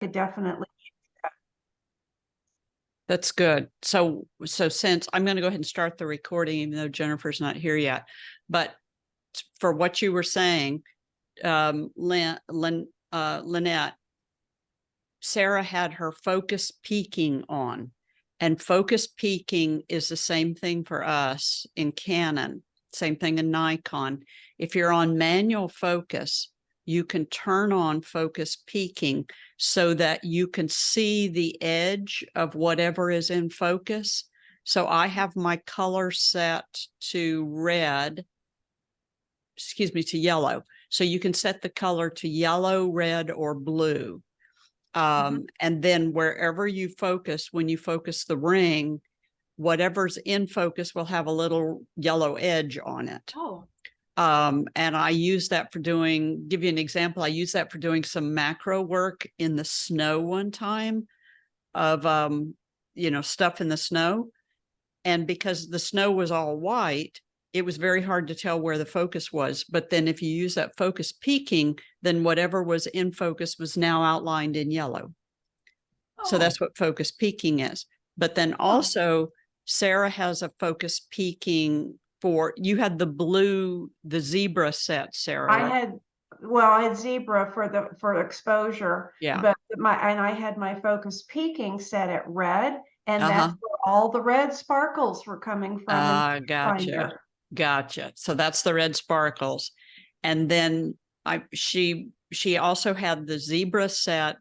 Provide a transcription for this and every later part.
could definitely. That's good. So since I'm going to go ahead and start the recording, even though Jennifer's not here yet, but for what you were saying, Lynette, Sarah had her focus peaking on, and focus peaking is the same thing for us in Canon, same thing in Nikon. If you're on manual focus, you can turn on focus peaking so that you can see the edge of whatever is in focus. So I have my color set to red, excuse me, to yellow. So you can set the color to yellow, red, or blue. And then wherever you focus, when you focus the ring, whatever's in focus will have a little yellow edge on it. Oh. And I use that for doing, give you an example, I use that for doing some macro work in the snow one time of, stuff in the snow. And because the snow was all white, it was very hard to tell where the focus was. But then if you use that focus peaking, then whatever was in focus was now outlined in yellow. Oh. So that's what focus peaking is. But then also Sarah has a focus peaking for, you had the zebra set, Sarah. I had zebra for exposure. Yeah. But I had my focus peaking set at red, and that's where all the red sparkles were coming from. Gotcha. So that's the red sparkles. And then she also had the zebra set,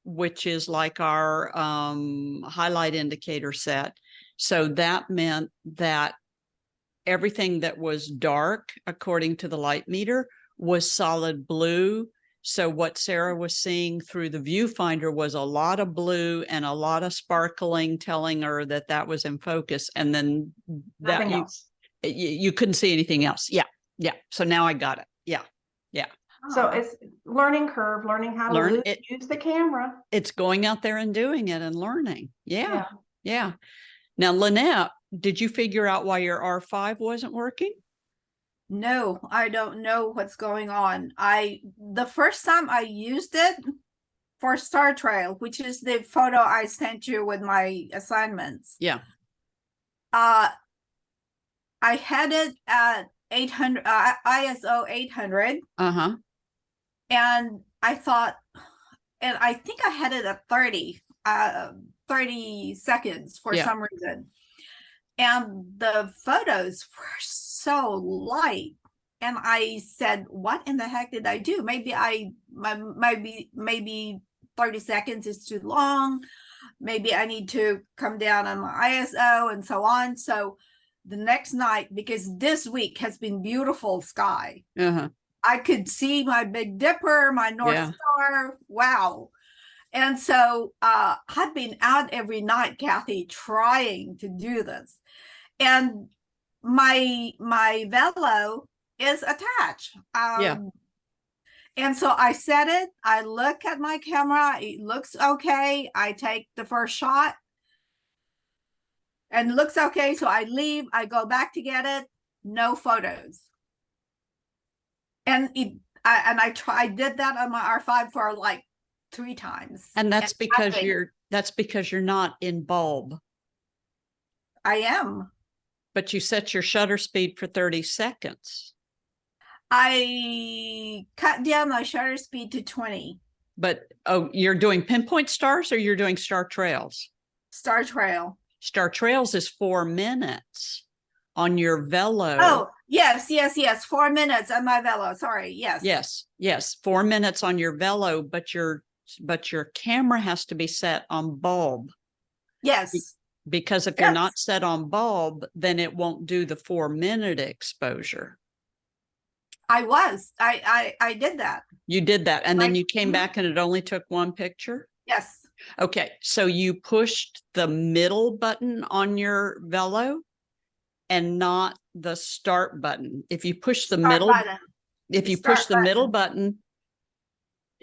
which is like our highlight indicator set. So that meant that everything that was dark, according to the light meter, was solid blue. So what Sarah was seeing through the viewfinder was a lot of blue and a lot of sparkling, telling her that that was in focus. And then Nothing else. You couldn't see anything else. Yeah. So now I got it. Yeah. So it's learning curve, learning how to use the camera. It's going out there and doing it and learning. Yeah. Now, Lynette, did you figure out why your R5 wasn't working? No, I don't know what's going on. The first time I used it for Star Trail, which is the photo I sent you with my assignments. Yeah. I had it at 800 ISO 800. And I thought, and I think I had it at 30 seconds for some reason. And the photos were so light. And I said, what in the heck did I do? Maybe 30 seconds is too long. Maybe I need to come down on my ISO and so on. So the next night, because this week has been beautiful sky, I could see my Big Dipper, my North Star. Wow. And so I've been out every night, Kathy, trying to do this. And my Velo is attached. And so I set it, I look at my camera, it looks okay. I take the first shot and it looks okay. So I leave, I go back to get it, no photos. And I did that on my R5 for like 3 times. And that's because you're not in bulb. I am. But you set your shutter speed for 30 seconds. I cut down my shutter speed to 20. But you're doing pinpoint stars or you're doing star trails? Star Trail. Star Trails is 4 minutes on your Velo. Oh, yes. 4 minutes on my Velo. Sorry. Yes. 4 minutes on your Velo, but your camera has to be set on bulb. Yes. Because if you're not set on bulb, then it won't do the 4 minute exposure. I did that. You did that. And then you came back and it only took 1 picture? Yes. Okay. So you pushed the middle button on your Velo and not the start button. If you push the middle button,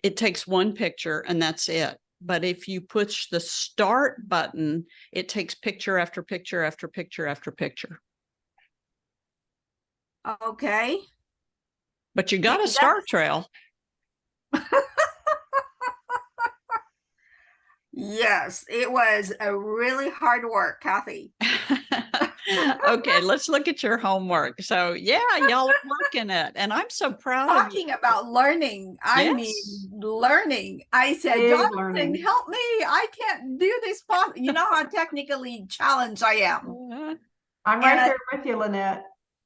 it takes 1 picture and that's it. But if you push the start button, it takes picture after picture after picture after picture. Okay. But you got a star trail. Yes, it was a really hard work, Kathy. Okay, let's look at your homework. So yeah, y'all are working it, and I'm so proud of you. Talking about learning, I mean, Yes. learning. I said, Big Jonathan, learning. help me. I can't do this. You know how technically challenged I am. I'm right And there with you, Lynette.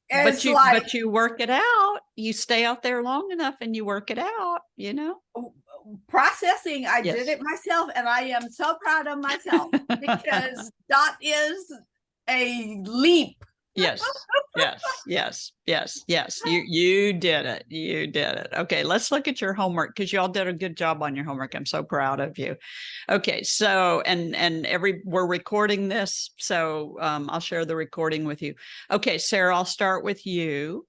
it's like But you work it out. You stay out there long enough and you work it out, you know? processing. I did Yes. it myself, and I am so proud of myself because that is a leap. Yes. Yes. Yes. Yes. Yes. You did it. You did it. Okay, let's look at your homework because y'all did a good job on your homework. I'm so proud of you. Okay, so and we're recording this, so I'll share the recording with you. Okay, Sarah, I'll start with you.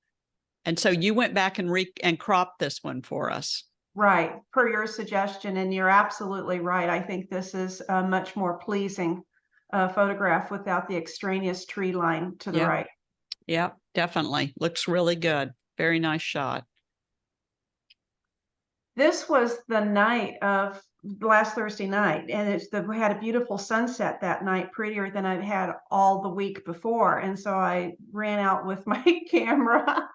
And so you went back and cropped this one for us. Right, per your suggestion, and you're absolutely right. I think this is a much more pleasing photograph without the extraneous tree line to the right. Yeah, definitely. Looks really good. Very nice shot. This was the night of last Thursday night, and we had a beautiful sunset that night, prettier than I'd had all the week before. And so I ran out with my camera.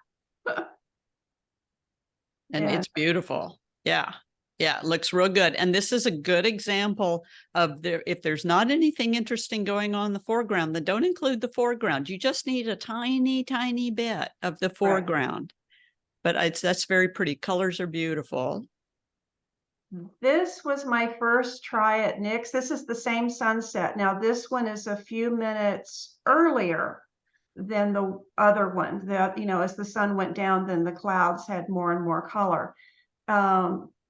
And it's beautiful. Yeah. Yeah, it looks real good. And this is a good example of if there's not anything interesting going on in the foreground, then don't include the foreground. You just need a tiny, tiny bit of the foreground. Right. But that's very pretty. Colors are beautiful. This was my first try at Nick's. This is the same sunset. Now this one is a few minutes earlier than the other one. That, you know, as the sun went down, then the clouds had more and more color.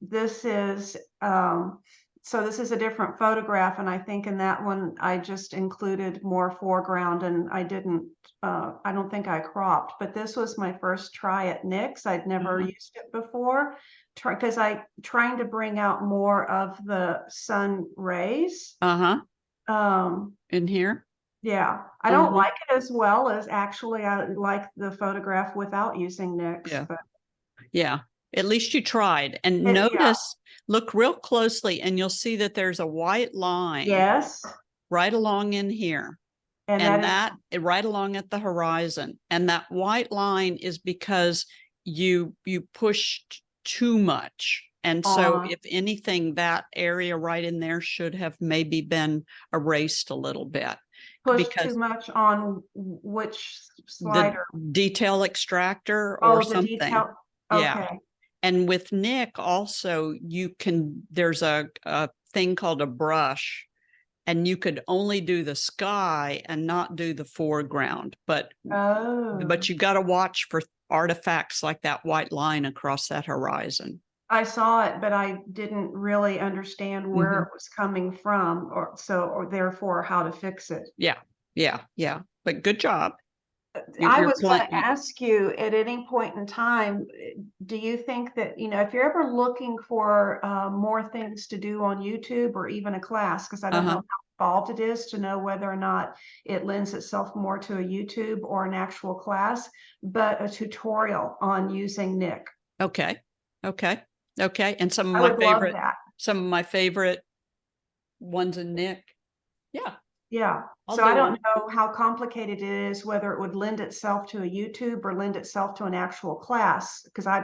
This is so this is a different photograph, and I think in that one I just included more foreground, and I don't think I cropped. But this was my first try at Nick's. I'd never used it before, because trying to bring out more of the sun rays. In here. Yeah, I don't like it as well as actually I like the photograph without using Nick's. Yeah. But yeah. At least you tried. And notice, look real closely, and you'll see that there's a white line. Yes. Right along in here. And that right along at the horizon. And that white line is because you pushed too much. And so if anything, that area right in there should have maybe been erased a little bit. Pushed too much on which slider? The detail extractor or something. Detail. Okay. Yeah. And with Nick also, there's a thing called a brush, and you could only do the sky and not do the foreground. But you got to watch for artifacts like that white line across that horizon. I saw it, but I didn't really understand where it was coming from, or therefore how to fix it. Yeah. But good job. I was going to ask you, at any point in time, do you think that, you know, if you're ever looking for more things to do on YouTube or even a class, because I don't know how involved it is to know whether or not it lends itself more to a YouTube or an actual class, but a tutorial on using Nick. Okay. And some of my favorite ones in Nick. Yeah. So I don't know how complicated it is, whether it would lend itself to a YouTube or lend itself to an actual class, because I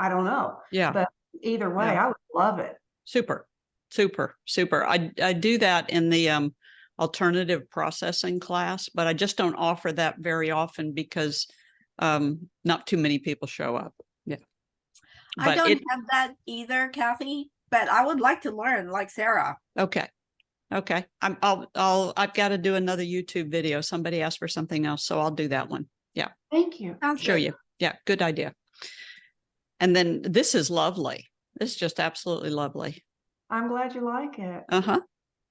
don't know. Yeah. But either way, I would love it. Super. I do that in the alternative processing class, but I just don't offer that very often because not too many people show up. Yeah. I don't have that either, Kathy, but I would like to learn like Sarah. Okay. I've got to do another YouTube video. Somebody asked for something else, so I'll do that one. Yeah. Thank you. I'll show you. Yeah, good idea. And then this is lovely. This is just absolutely lovely. I'm glad you like it.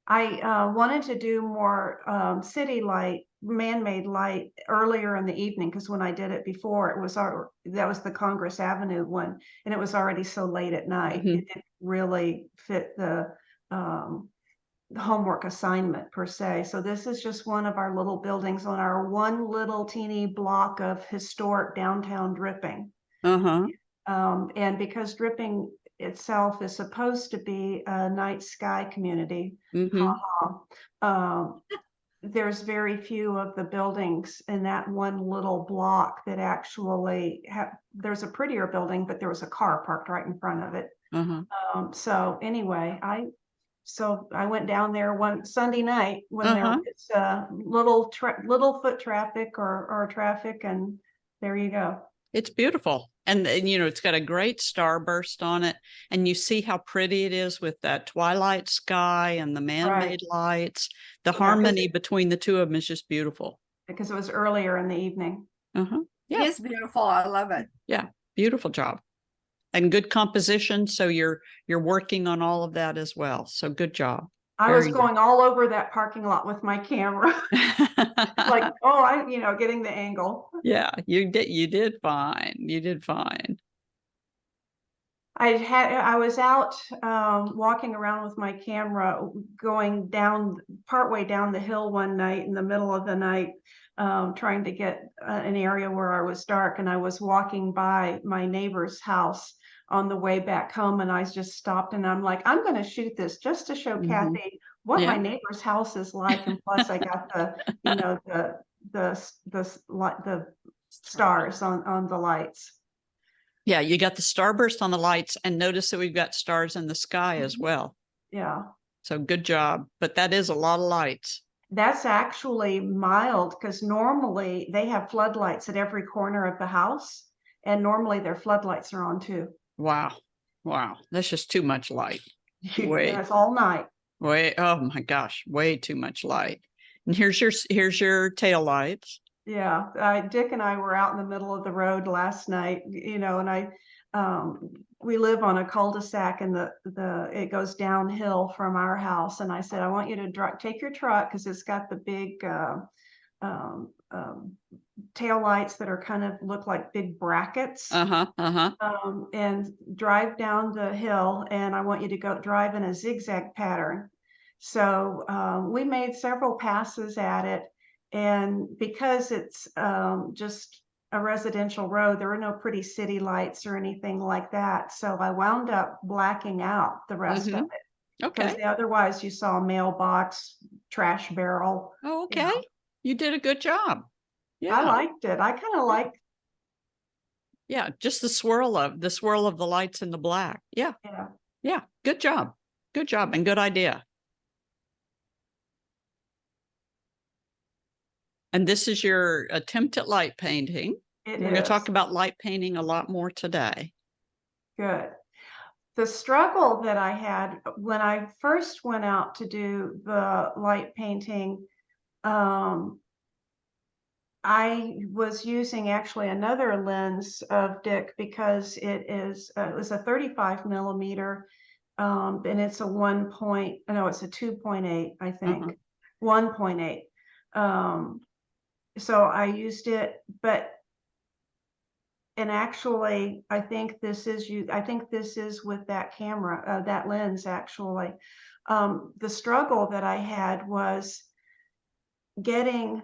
I wanted to do more city light, man-made light earlier in the evening, because when I did it before, that was the Congress Avenue one, and it was already so late at night. It didn't really fit the homework assignment per se. So this is just one of our little buildings on our one little teeny block of historic downtown Dripping. And because Dripping itself is supposed to be a night sky community. Mhm. Um, there's very few of the buildings in that one little block that actually have, there's a prettier building, but there was a car parked right in front of it. Uh-huh. So anyway, I went down there one Sunday night when there Uh-huh. was little foot traffic or traffic, and there you go. It's beautiful. And you know, it's got a great starburst on it. And you see how pretty it is with that twilight sky and the man-made lights. The Yeah, harmony between the two of them is just beautiful. because it was earlier in the evening. Uh-huh. It Yeah. is beautiful. I love it. Yeah. Beautiful job. And good composition. So you're working on all of that as well. So good job. I was Very going all over that parking lot with my camera, like, nice. getting the angle. Yeah, you did fine. You did fine. I was out walking around with my camera, going down partway down the hill one night in the middle of the night, trying to get an area where I was dark, and I was walking by my neighbor's house on the way back home, and I just stopped and I'm like, I'm going to shoot this just to show Mhm. Kathy what my Yeah. neighbor's house is like, and plus I got the stars on the lights. Yeah, you got the starburst on the lights, and notice that we've got stars in the sky as well. Yeah. So good job. But that is a lot of lights. That's actually mild because normally they have floodlights at every corner of the house, and normally their floodlights are on too. Wow. Wow. That's just too much light. Way, That's all night. way. Oh my gosh. Way too much light. And here's your tail lights. Yeah, Dick and I were out in the middle of the road last night, and we live on a cul-de-sac, and it goes downhill from our house. And I said, I want you to take your truck because it's got the big tail lights that are kind of look like big brackets. Uh-huh. Uh-huh. And drive down the hill, and I want you to go drive in a zigzag pattern. So we made several passes at it, and because it's just a residential road, there were no pretty city lights or anything like that. So I wound up blacking out the rest of it, because Okay. otherwise you saw a mailbox, trash barrel. Oh, okay. You did a good job. I Yeah. liked it. I kind of like, Yeah. Just the swirl of the lights in the black. Yeah. yeah. Yeah. Good job. Good job and good idea. And this is your attempt at light painting. It We're going to is. talk about light painting a lot more today. Good. The struggle that I had when I first went out to do the light painting, I was using actually another lens of Dick, because it was a 35 millimeter, and it's a 2.8, I think. Uh-huh. 1.8. So I used it, and actually, I think this is with that camera, that lens, actually. The struggle that I had was getting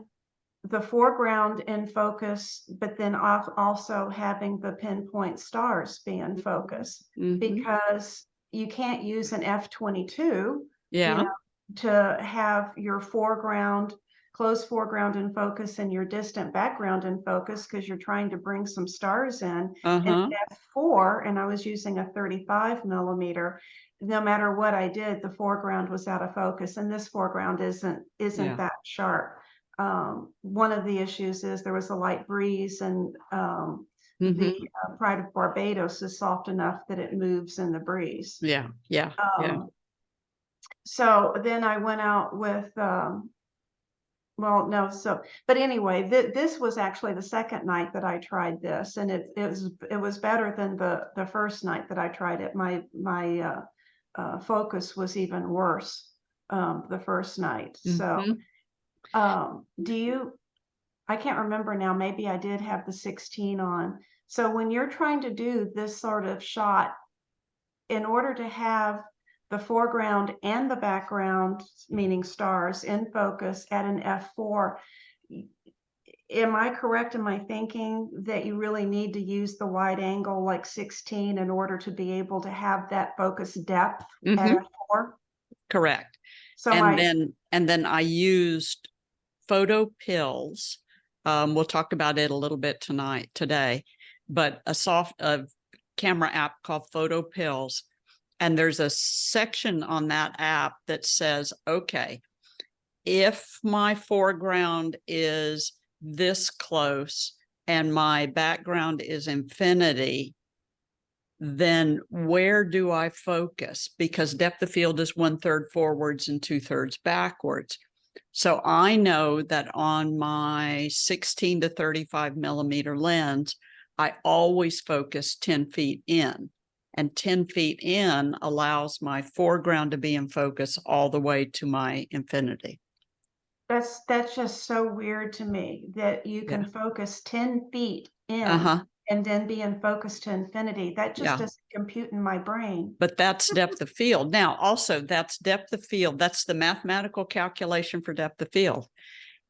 the foreground in focus, but then also having the pinpoint stars be in focus, Mhm. because you can't use an f/22, Yeah. to have your close foreground in focus and your distant background in focus, because you're trying to bring some stars in. And Uh-huh. f4, and I was using a 35 millimeter. No matter what I did, the foreground was out of focus, and this foreground isn't Yeah. that sharp. One of the issues is there was a light breeze, and Mhm. the Pride of Barbados is soft enough that it moves in the breeze. Yeah. Yeah. Yeah. So then I went out with, but anyway, this was actually the second night that I tried this, and it was better than the first night that I tried it. My focus was even worse the first night. So Mhm. I can't remember now, maybe I did have the 16 on. So when you're trying to do this sort of shot, in order to have the foreground and the background, meaning stars, in focus at an f4, am I correct in my thinking that you really need to use the wide angle like 16 in order to be able to have that focus depth at Mhm. a 4? Correct. So And then I used photo pills. We'll talk about it a little bit today, but a camera app called Photo Pills. And there's a section on that app that says, okay, if my foreground is this close and my background is infinity, then where do I focus? Because depth of field is 1/3 forwards and 2/3 backwards. So I know that on my 16 to 35 millimeter lens, I always focus 10 feet in, and 10 feet in allows my foreground to be in focus all the way to my infinity. that's just so weird to me that you can Yeah. focus 10 feet in Uh-huh. and then be in focus to infinity. That just Yeah. doesn't compute in my brain. But that's depth of field. Now, also, that's depth of field. That's the mathematical calculation for depth of field.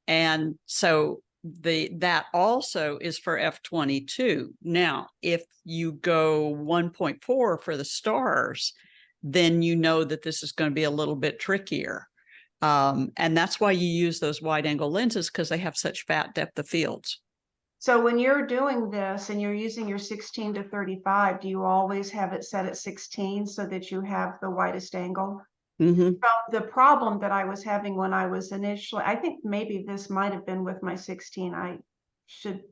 And so that also is for f/22. Now, if you go 1.4 for the stars, then you know that this is going to be a little bit trickier. And that's why you use those wide angle lenses, because they have such fat depth of fields. So when you're doing this and you're using your 16 to 35, do you always have it set at 16 so that you have the widest angle? Mm-hmm. The problem that I was having when I was initially, I think maybe this might have been with my 16. I should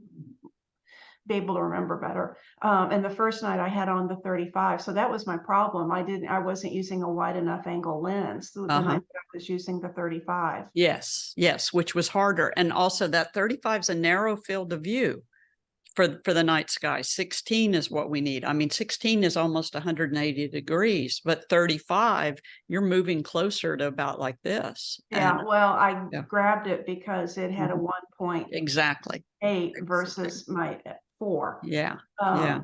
be able to remember better. And the first night I had on the 35. So that was my problem. I wasn't using a wide enough angle lens. The night that I was using the 35. Yes, yes, which was harder. And also that 35 is a narrow field of view for the night sky. 16 is what we need. I mean, 16 is almost 180 degrees, but 35, you're moving closer to about like this. Yeah, And well, I yeah. grabbed it because it had a Mhm. 1.8 Exactly. versus my 4. Yeah. Yeah.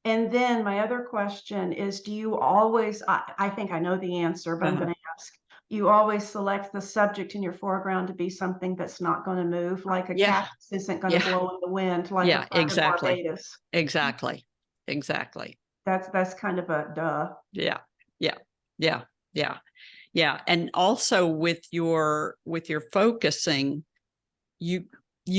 And then my other question is, do you always, I think I know the answer, but I'm Uh-huh. going to ask, you always select the subject in your foreground to be something that's not going to move, like a Yeah. cactus isn't going to Yeah. blow in the wind, like a Yeah. flag of Exactly. Barbados. Exactly. Exactly. That's kind of a duh. Yeah. Yeah. Yeah. Yeah. Yeah. And also with your focusing, you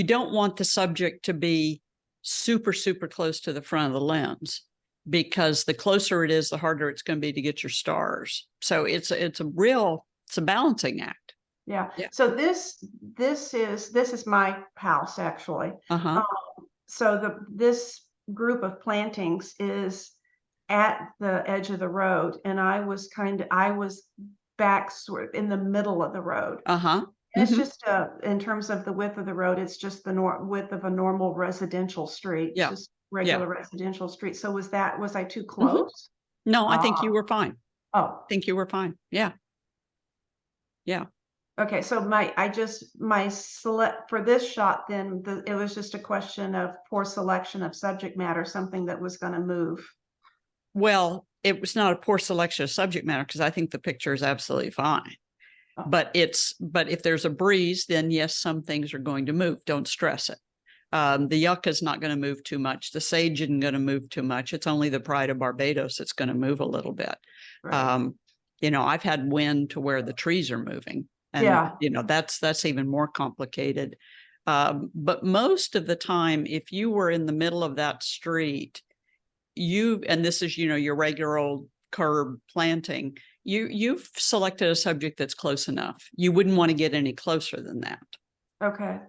don't want the subject to be super close to the front of the lens, because the closer it is, the harder it's going to be to get your stars. So it's a balancing act. Yeah. Yeah. So this is my house actually. Uh-huh. So this group of plantings is at the edge of the road, and I was back sort of in the middle of the road. Uh-huh. And it's Mhm. just in terms of the width of the road, it's just the width of a normal residential street. It's Yeah. just Yeah. regular residential street. So was I too Mhm. close? No, I think Ah, you were fine. oh, I think you were fine. Yeah. Yeah. okay. So my select for this shot, then it was just a question of poor selection of subject matter, something that was going to move. Well, it was not a poor selection of subject matter, because I think the picture is absolutely fine. Oh. But if there's a breeze, then yes, some things are going to move. Don't stress it. The yucca is not going to move too much. The sage isn't going to move too much. It's only the pride of Barbados that's going to move a little bit. Right. I've had wind to where the trees are moving, and Yeah. that's even more complicated. But most of the time, if you were in the middle of that street, and this is your regular old curb planting, you've selected a subject that's close enough. You wouldn't want to get any closer than that. Okay.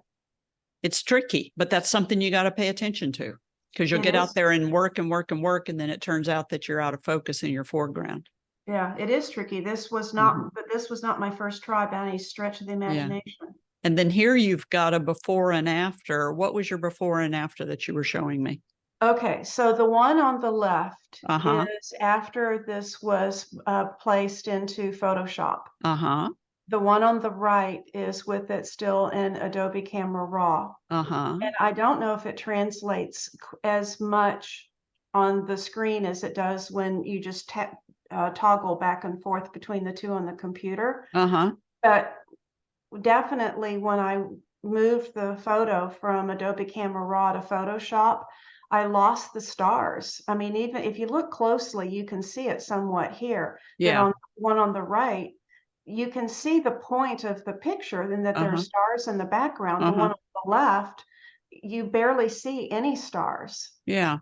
It's tricky, but that's something you got to pay attention to, because you'll It get is. out there and work and work and work, and then it turns out that you're out of focus in your foreground. Yeah, it is tricky. This was not, but this was not my first try by any stretch of the imagination. And then here you've got a before and after. What was your before and after that you were showing me? Okay, so the one on the left Uh-huh. is after this was placed into Photoshop. Uh-huh. The one on the right is with it still in Adobe Camera Raw. Uh-huh. And I don't know if it translates as much on the screen as it does when you just toggle back and forth between the two on the computer. Uh-huh. But definitely when moved the photo from Adobe Camera Raw to Photoshop, I lost the stars. I mean, even if you look closely, you can see it somewhat here. But Yeah. on the one on the right, you can see the point of the picture and that there are Uh-huh. stars in the background. The one Uh-huh. on the left, you barely see any stars. Yeah.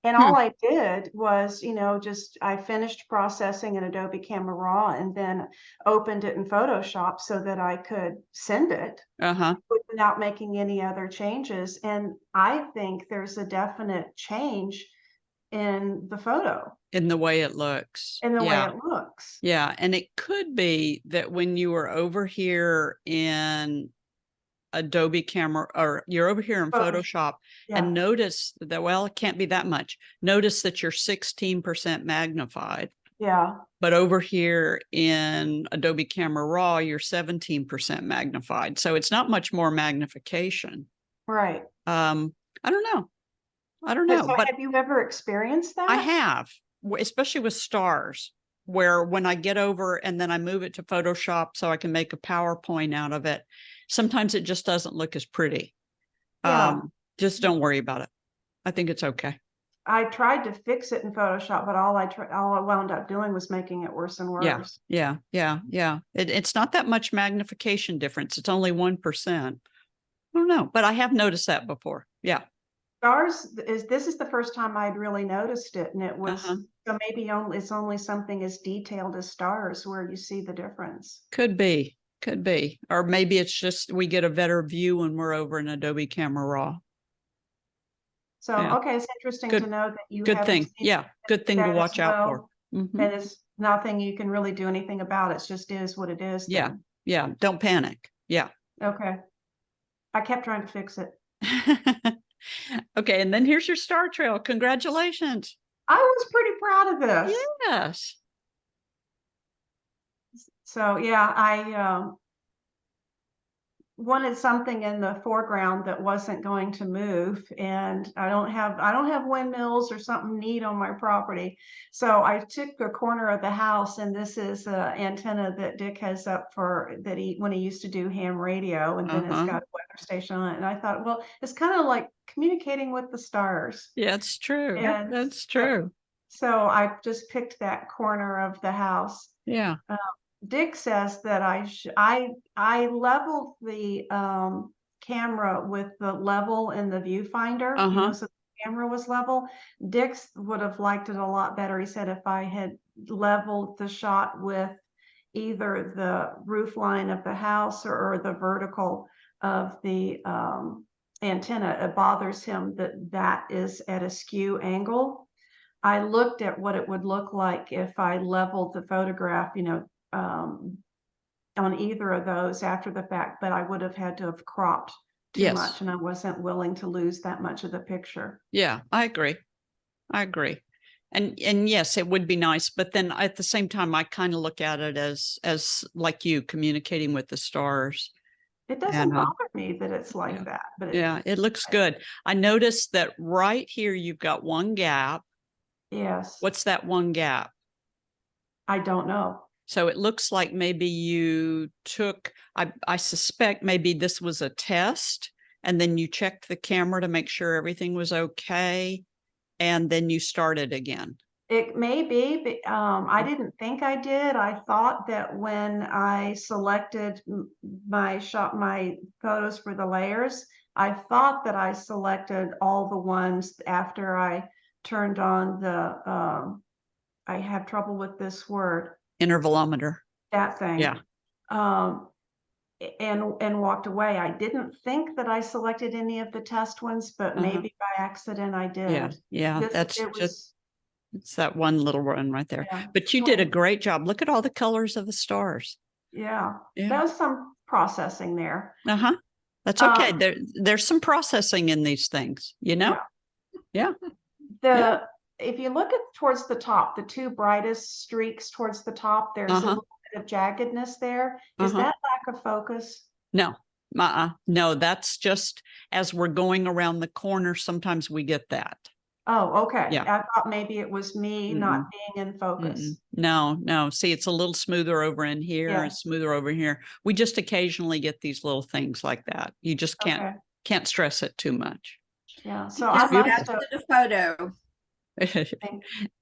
And Hmm. all I did was, just I finished processing in Adobe Camera Raw and then opened it in Photoshop so that I could send it Uh-huh. without making any other changes. And I think there's a definite change in the photo, In the way it looks. in the way Yeah. it looks. Yeah. And it could be that when you were over here in Adobe Camera, or you're over here in Photoshop, Yeah, and notice that, well, it can't be that much. Notice that you're 16% magnified, yeah, but over here in Adobe Camera Raw, you're 17% magnified. So it's not much more magnification. right. I don't know. I don't know, So but have you ever experienced that? I have, especially with stars, where when I get over and then I move it to Photoshop so I can make a PowerPoint out of it, sometimes it just doesn't look as pretty. Yeah. Just don't worry about it. I think it's okay. I tried to fix it in Photoshop, but all I wound up doing was making it worse and Yeah, worse. yeah. It's not that much magnification difference. It's only 1%. I don't know, but I have noticed that before. Yeah. Stars this is the first time I'd really noticed it, and it was Uh-huh. so maybe it's only something as detailed as stars where you see the difference. Could be. Or maybe it's just we get a better view when we're over in Adobe Camera Raw. So, Yeah. okay, it's interesting Good. to know that you Good haven't thing. seen Yeah. Good thing to that as watch out for. well, Mhm. and it's nothing you can really do anything about. It just is what it is Yeah. then. Yeah. Don't panic. Yeah. Okay. I kept trying to fix it. Okay. And then here's your star trail. Congratulations. I was pretty proud of this. Yes. So, yeah, I wanted something in the foreground that wasn't going to move, and I don't have windmills or something neat on my property. So I took a corner of the house, and this is a antenna that Dick has up for that when he used to do ham radio, and then it's Uh-huh. got a weather station on it. And I thought, well, it's kind of like communicating with the stars. Yeah, it's true. And That's true. so I just picked that corner of the house. Yeah. Dick says that I leveled the camera with the level in the viewfinder, Uh-huh. so the camera was level. Dick's would have liked it a lot better. He said if I had leveled the shot with either the roof line of the house or the vertical of the antenna, it bothers him that is at a skew angle. I looked at what it would look like if I leveled the photograph, on either of those after the fact, but I would have had to have cropped too Yes. much, and I wasn't willing to lose that much of the picture. Yeah, I agree. And yes, it would be nice, but then at the same time, I kind of look at it as like you communicating with the stars. It doesn't And, bother me that it's like yeah. that, but Yeah, it looks good. I noticed that right here, you've got one gap. yes, What's that one gap? I don't know. So it looks like maybe you took, I suspect maybe this was a test, and then you checked the camera to make sure everything was okay, and then you started again. It may be, but I didn't think I did. I thought that when I selected my photos for the layers, I thought that I selected all the ones after I turned on the, I have trouble with this word, Intervalometer. that thing. Yeah. And walked away. I didn't think that I selected any of the test ones, but Uh-huh. maybe by accident I Yeah. did. Yeah. It's that one little one right there. Yeah, But you did a great job. Look at all the colors of the stars. yeah. Yeah. There was some processing there. Uh-huh. That's okay. Um, There's some processing in these things, you know? Yeah. If you look at towards the top, the two brightest streaks towards the top, there's a Uh-huh. little bit of jaggedness there. Is Uh-huh. that lack of focus? No. No, that's just as we're going around the corner, sometimes we get that. Oh, okay. Yeah. I thought maybe it was me not being in Mm-mm. focus. No. See, it's a little smoother over in here Yeah. and smoother over here. We just occasionally get these little things like that. You just Okay. can't stress it too much. Yeah. So Just I must add have, to the photo. I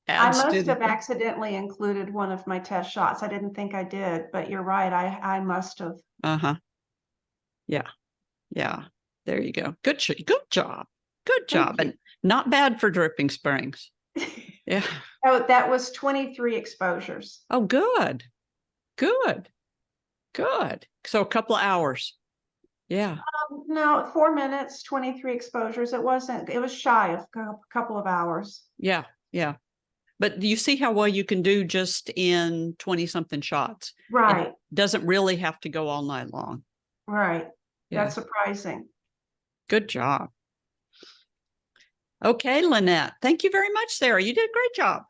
Adds to must have the, accidentally included one of my test shots. I didn't think I did, but you're right. I must have. uh-huh. Yeah. There you go. Good job. Good job. you. And not bad for Dripping Springs. Yeah. Oh, that was 23 exposures. Oh, good. So a couple of hours. Yeah. No, 4 minutes, 23 exposures. It was shy of a couple of hours. Yeah. But do you see how well you can do just in 20 something shots? Right, It doesn't really have to go all night long. right. Yeah. That's surprising. Good job. Okay, Lynette. Thank you very much, Sarah. You did a great job.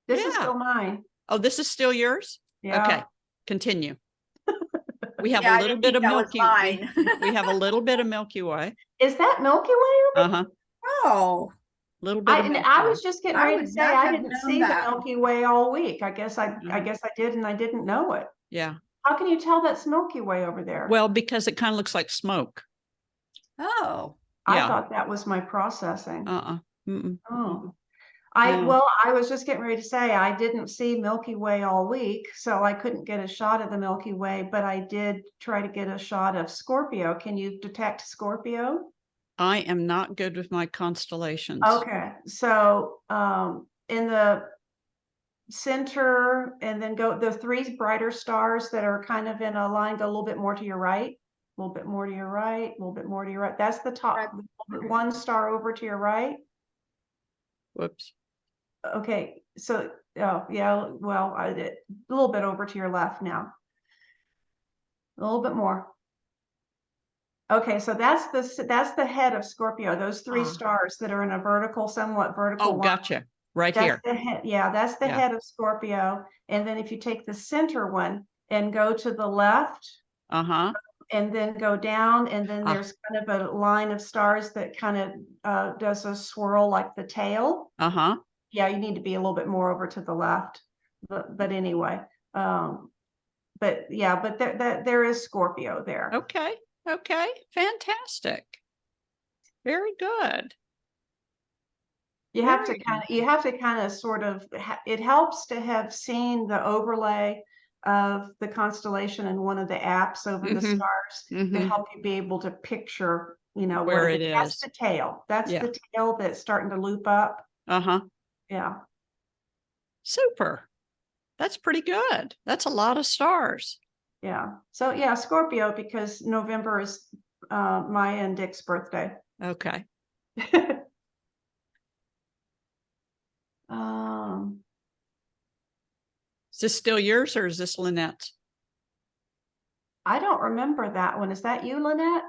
This is Yeah. still mine. Oh, this is still yours? Yeah. Okay, continue. We have Yeah, a I little didn't bit think of that was Milky Way. mine. We have a little bit of Milky Way. Is that Milky Way? Uh-huh. Oh, Little bit of Milky I Way. was just getting I ready would to say not I have didn't known see the that. Milky Way all week. I guess I Mhm. guess I did and I didn't know it. Yeah. How can you tell that's Milky Way over there? Well, because it kind of looks like smoke. oh. I yeah. thought that was my processing. Mm-mm. Oh. No. Well, I was just getting ready to say I didn't see Milky Way all week, so I couldn't get a shot of the Milky Way, but I did try to get a shot of Scorpio. Can you detect Scorpio? I am not good with my constellations. Okay, so in the center and then go the 3 brighter stars that are kind of in a line, go a little bit more to your right, a little bit more to your right, a little bit more to your right. That's the top, Right. 1 star over to your right. Whoops. Okay, so oh yeah, well, I did a little bit over to your left now. A little bit more. Okay, so that's the head of Scorpio, those 3 Ah. stars that are in a vertical, somewhat vertical Oh, line. gotcha. Right That's here. the head, yeah, that's the Yeah. head of Scorpio. And then if you take the center one and go to the left Uh-huh. and then go down, and then Ah. there's kind of a line of stars that kind of does a swirl like the tail. Uh-huh. Yeah, you need to be a little bit more over to the left. But anyway, but yeah, but there is Scorpio there. Okay. Fantastic. Very good. You have Very to kind of sort of, it helps to have seen the overlay of the constellation in one of the apps over the Mhm. stars to Mhm. help you be able to picture, Where what it that's is. the tail. That's Yeah. the tail that's starting to loop up. Uh-huh. Yeah. Super. That's pretty good. That's a lot of stars. Yeah. So yeah, Scorpio, because November is Maya and Dick's birthday. Okay. Um, Is this still yours or is this Lynette's? I don't remember that one. Is that you, Lynette?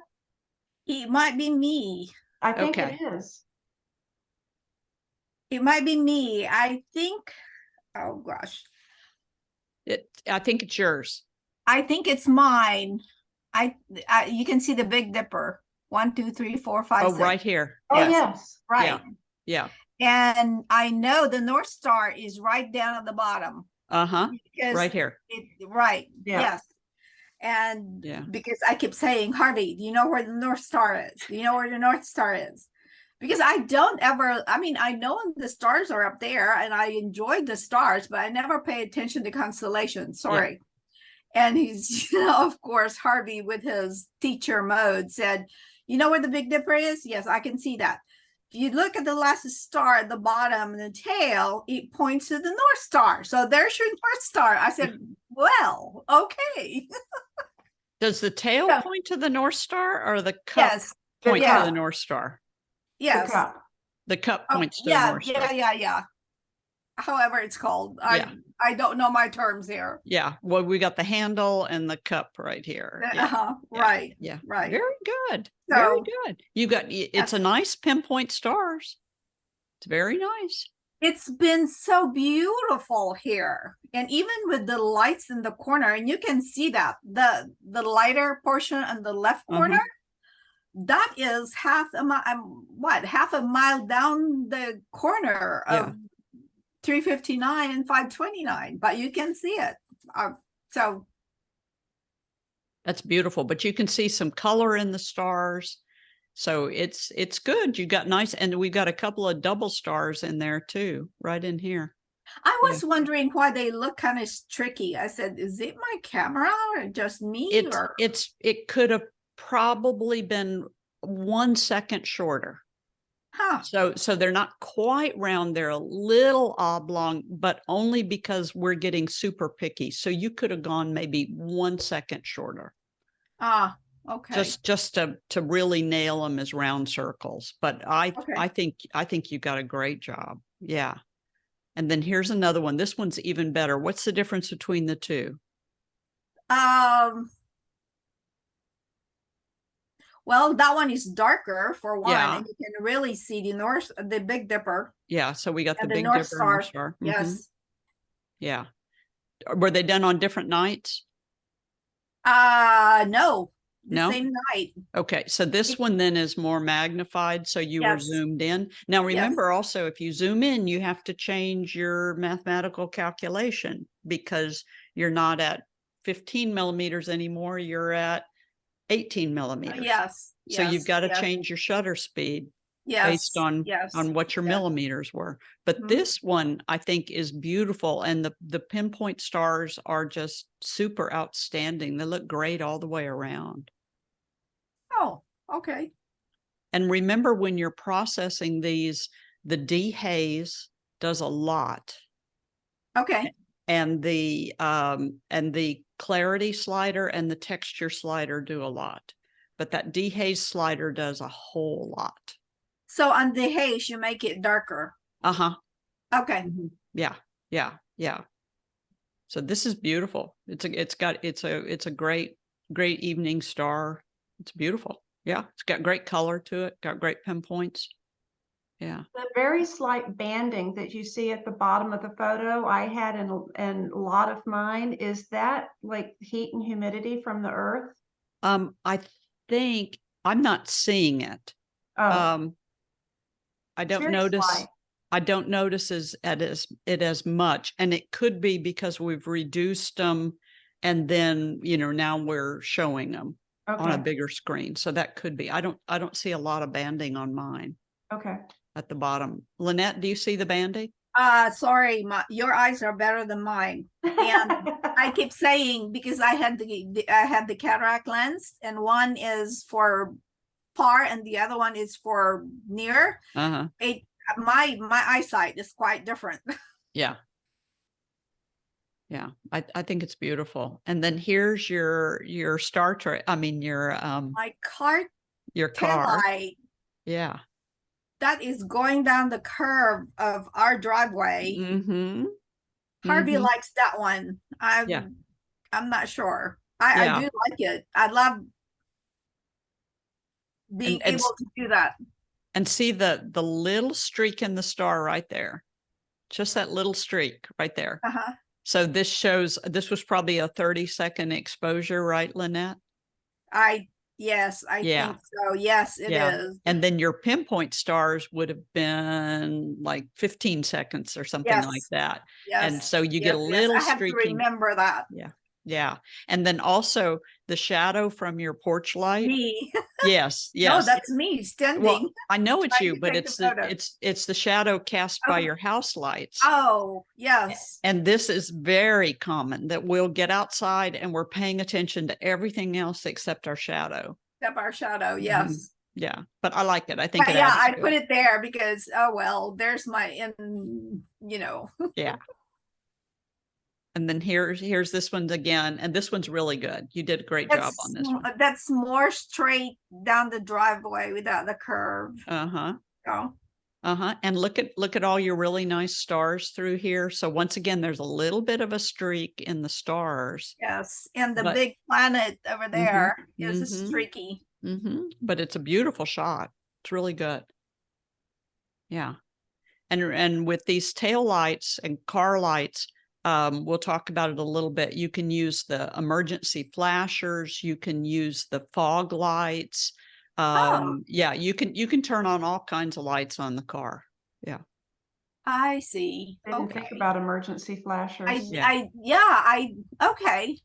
It might be me. I think Okay. it is. It might be me. I think, oh gosh. I think it's yours. I think it's mine. You can see the Big Dipper. 1, 2, 3, 4, 5, Oh, 6. right here. Oh, Yes. yes. Right. Yeah. And I know the North Star is right down at the bottom. Uh-huh. Because Right here. right. Yeah. Yes. And Yeah. because I keep saying, Harvey, do you know where the North Star is? Do you know where the North Star is? Because I don't ever, I mean, I know the stars are up there and I enjoyed the stars, but I never pay attention to constellations. Sorry. And he's, of course, Harvey with his teacher mode said, you know where the Big Dipper is? Yes, I can see that. If you look at the last star at the bottom and the tail, it points to the North Star. So there's your North Star. I said, well, okay. Does the tail Yeah. point to the North Star or the cup Yes. point Yeah. to the North Star? The Yes. cup. The cup Oh, points to the yeah, North Star. yeah. However it's called. Yeah. I don't know my terms here. Yeah. Well, we got the handle and the cup right here. Yeah. Uh-huh. Yeah. Right. Yeah. Right. Very good. Very So- good. You got it's a nice pinpoint stars. It's very nice. It's been so beautiful here. And even with the lights in the corner, and you can see that the lighter portion on the left Uh-huh. corner, that is half a mile, half a mile down the corner Yeah. of 359 and 529, but you can see it. So That's beautiful, but you can see some color in the stars. So it's good. You got nice, and we got a couple of double stars in there too, right in here. I was wondering why they look kind of tricky. I said, is it my camera or just me? It could have probably been 1 second shorter. Huh. So they're not quite round. They're a little oblong, but only because we're getting super picky. So you could have gone maybe 1 second shorter. Ah, okay. Just to really nail them as round circles. But I think you got a great job. Yeah. And then here's another one. This one's even better. What's the difference between the two? Well, that one is darker for one, Yeah. and you can really see the Big Dipper. Yeah. So we got the And Big North Dipper and North Star. Star. Mhm. Yes. Yeah. Were they done on different nights? No, the No? same night. Okay, so this one then is more magnified, so you were Yes. zoomed in. Now, Yes. remember also, if you zoom in, you have to change your mathematical calculation because you're not at 15 millimeters anymore, you're at 18 millimeters. Yes. So you've got to yes, change your shutter speed yes, based on yes, what your yes. millimeters were. But Mhm. this one I think is beautiful, and the pinpoint stars are just super outstanding. They look great all the way around. Oh, okay. And remember, when you're processing these, the dehaze does a lot, Okay. and the clarity slider and the texture slider do a lot, but that dehaze slider does a whole lot. So on the haze, you make it darker. Uh-huh. Okay. Yeah, yeah, yeah. So this is beautiful. It's a great evening star. It's beautiful. Yeah, it's got great color to it, got great pinpoints. Yeah. The very slight banding that you see at the bottom of the photo I had in a lot of mine, is that like heat and humidity from the earth? I think I'm not seeing it. Oh, I it's don't very notice. slight. I don't notice it as much, and it could be because we've reduced them, and then now we're showing them on a Okay, bigger screen. So that could be. I don't see a lot of banding on mine okay. at the bottom. Lynette, do you see the banding? Sorry, your eyes are better than mine. And I keep saying, because I had the cataract lens, and one is for far and the other one is for near. Uh-huh. My eyesight is quite different. Yeah. Yeah, I think it's beautiful. And then here's your Star Trek. I mean your My car your tail car. light Yeah. that is going down the curve of our driveway. Mm-hmm. Harvey Mhm. likes that one. Yeah. I'm not sure. Yeah. I do like it. I love being And able to do that. And see the little streak in the star right there. Just that little streak right there. Uh-huh. So this was probably a 30-second exposure, right, Lynette? Yes, I Yeah. think so. Yes, it is. And then your pinpoint stars would have been like 15 seconds or something Yes. like that. Yes. And so you get a Yes, little I have to streaking. remember that. Yeah. Yeah. And then also the shadow from your porch light. Me. Yes. No, Yes. that's me standing. Well, I know it's trying you, to but take the photo. it's the shadow cast by Oh. your house lights. Oh, yes. And this is very common, that we'll get outside and we're paying attention to everything else except our shadow. Except our shadow. Yes. Yeah, but I like it. I think But it yeah, adds I to put it. it there because, oh, well, there's my, Yeah. And then here's this one again, and this one's really good. You did a great job on this one. That's more straight down the driveway without the curve. Uh-huh. Oh. Uh-huh. And look at all your really nice stars through here. So once again, there's a little bit of a streak in the stars. Yes. And the But- big planet over there is mhm. streaky. But it's a beautiful shot. It's really good. Yeah. And with these tail lights and car lights, we'll talk about it a little bit. You can use the emergency flashers. You can use the fog lights. Yeah, you can turn on all kinds of lights on the car. Yeah. I see. Didn't think about emergency flashers. Yeah. Okay.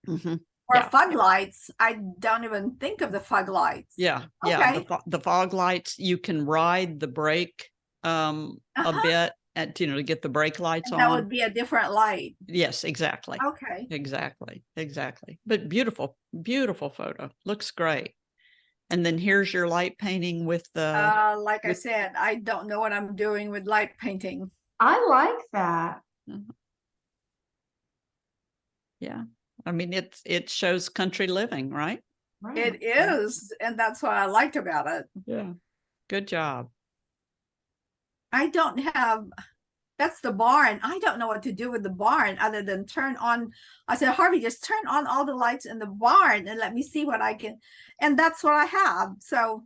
Mhm. Or Yeah. fog lights. I don't even think of the fog lights. Yeah. Okay. The fog lights, you can ride the brake a Uh-huh. bit to get the brake lights That on. would be a different light. Yes, exactly. Okay. Exactly. But beautiful photo. Looks great. And then here's your light painting with the Like I with- said, I don't know what I'm doing with light painting. I like that. yeah. I mean, it shows country living, right? Right. It is, and that's what I liked about it. Yeah. Good job. I don't have, that's the barn. I don't know what to do with the barn other than turn on. I said, Harvey, just turn on all the lights in the barn and let me see what I can. And that's what I have. So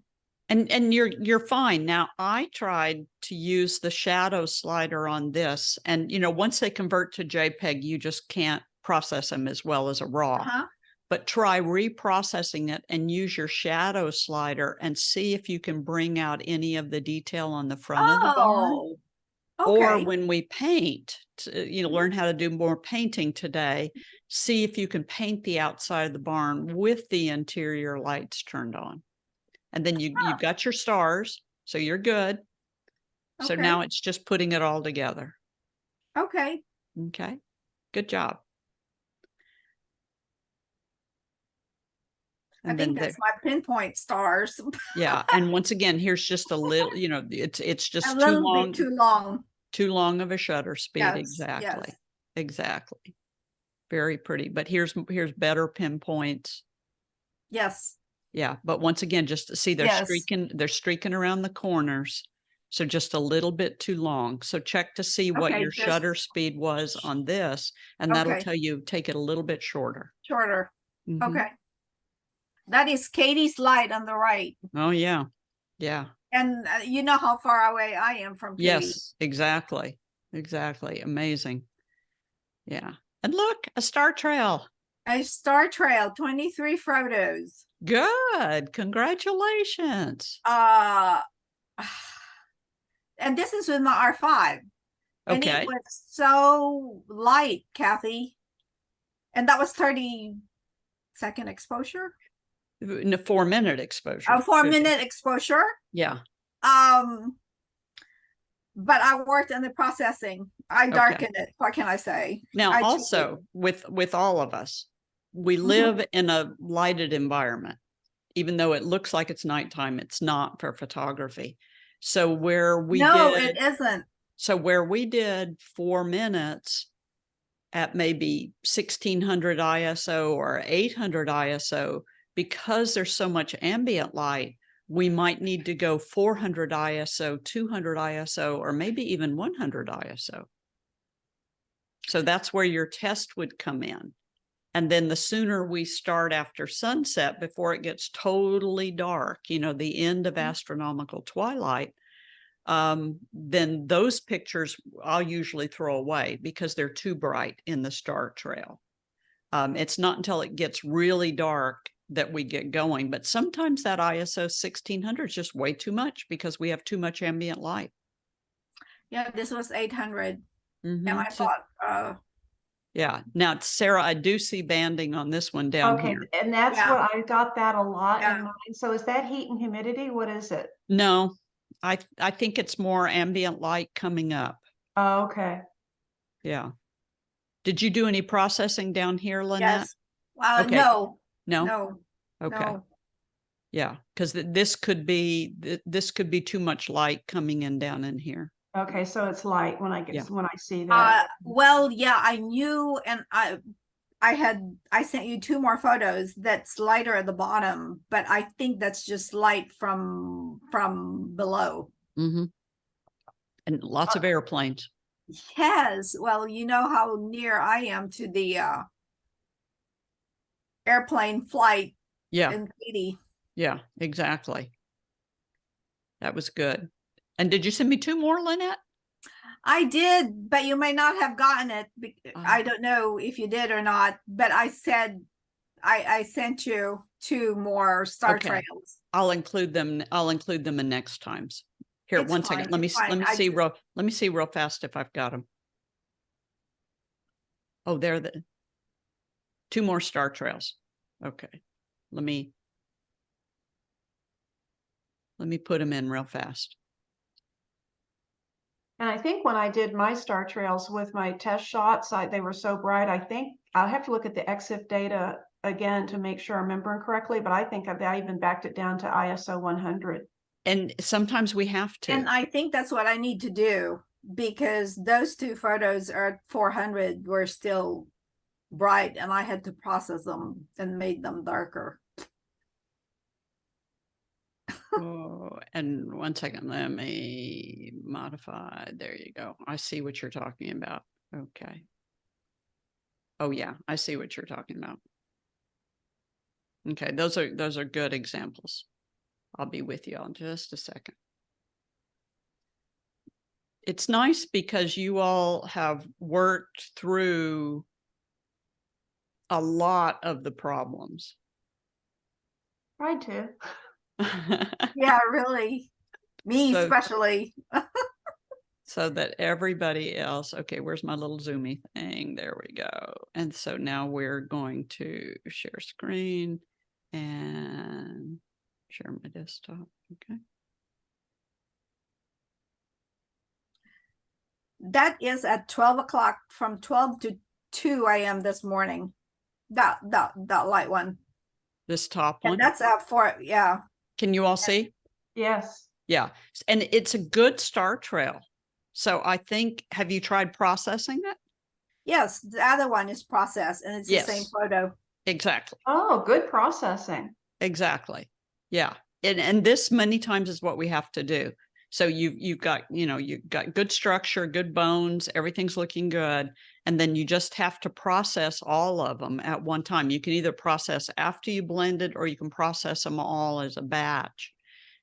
And you're fine. Now, I tried to use the shadow slider on this, and once they convert to JPEG, you just can't process them as well as a RAW. But try reprocessing it and use your shadow slider and see if you can bring out any of the detail on the front of the barn. Or okay. when we paint, learn how to do more painting today, see if you can paint the outside of the barn with the interior lights turned on. And then you've got your stars, so you're good. So Okay. now it's just putting it all together. Okay. Okay, good job. I think that's my pinpoint stars. Yeah, and once again, here's just a little, it's just A too little long, bit too long. too long of a shutter speed. Yes, Exactly. yes. Exactly. Very pretty. But here's better pinpoints. Yes. Yeah, but once again, just to see they're Yes. streaking around the corners. So just a little bit too long. So check to see what Okay, your just- shutter speed was on this, and that'll Okay. tell you take it a little bit shorter. Shorter. Mhm. Okay. That is Katie's light on the right. Oh yeah. Yeah. And you know how far away I am from Katie. Yes, exactly. Exactly. Amazing. Yeah. And look, a star trail. A star trail, 23 photos. Good. Congratulations. And this is with my R5. And Okay. it was so light, Kathy. And that was 30-second exposure. In a 4-minute exposure. A 4-minute exposure. Yeah. But I worked on the processing. I darkened it. What can I say? Now, I also with all of us, we live in a lighted environment. Even though it looks like it's nighttime, it's not for photography. So it isn't. So where we did 4 minutes at maybe 1600 ISO or 800 ISO, because there's so much ambient light, we might need to go 400 ISO, 200 ISO, or maybe even 100 ISO. So that's where your test would come in. And then the sooner we start after sunset, before it gets totally dark, the end of astronomical twilight, then those pictures I'll usually throw away because they're too bright in the star trail. It's not until it gets really dark that we get going, but sometimes that ISO 1600 is just way too much because we have too much ambient light. Yeah, this was 800. Mm-hmm. And I thought, yeah. Now, Sarah, I do see banding on this one down Okay, here. and that's what I got that a lot in mind. So is that heat and humidity? What is it? No, I think it's more ambient light coming up. Oh, okay. Yeah. Did you do any processing down here, Lynette? Yes. Okay. No. No. Okay. No. Yeah, because this could be too much light coming in down in here. Okay, so it's light when I see that. Well, yeah, I knew, and I sent you 2 more photos that's lighter at the bottom, but I think that's just light from below. Mm-hmm. And lots of airplanes. Yes, well, you know how near I am to the airplane flight. Yeah. In Katy. Yeah, exactly. That was good. And did you send me 2 more, Lynette? I did, but you may not have gotten it. I don't know if you did or not, but I said I sent you 2 more star Okay. trails. I'll include them in next times. Here, It's one second. fine, Let me it's fine. I see ju- real fast if I've got them. Oh, they're the 2 more star trails. Okay. Let me put them in real fast. And I think when I did my star trails with my test shots, they were so bright. I think I'll have to look at the EXIF data again to make sure I'm remembering correctly, but I think I even backed it down to ISO 100. And sometimes we have to. And I think that's what I need to do, because those 2 photos are 400 were still bright, and I had to process them and made them darker. Oh, and one second, let me modify. There you go. I see what you're talking about. Okay. Oh yeah, I see what you're talking about. Okay, those are good examples. I'll be with you in just a second. It's nice because you all have worked through a lot of the problems. Tried to. Yeah, really. Me So- especially. So that everybody else, okay, where's my little zoomy thing? There we go. And so now we're going to share screen and share my desktop. Okay. That is at 12 o'clock, from 12 to 2 a.m. this morning. That light one. This top And one. that's at 4, yeah. Can you all see? Yes. Yeah. And it's a good star trail. So I think, have you tried processing it? Yes, the other one is processed, and it's the same Yes. photo. Exactly. Oh, good processing. Exactly. Yeah. And this many times is what we have to do. So you've got, you've got good structure, good bones, everything's looking good. And then you just have to process all of them at one time. You can either process after you blend it, or you can process them all as a batch.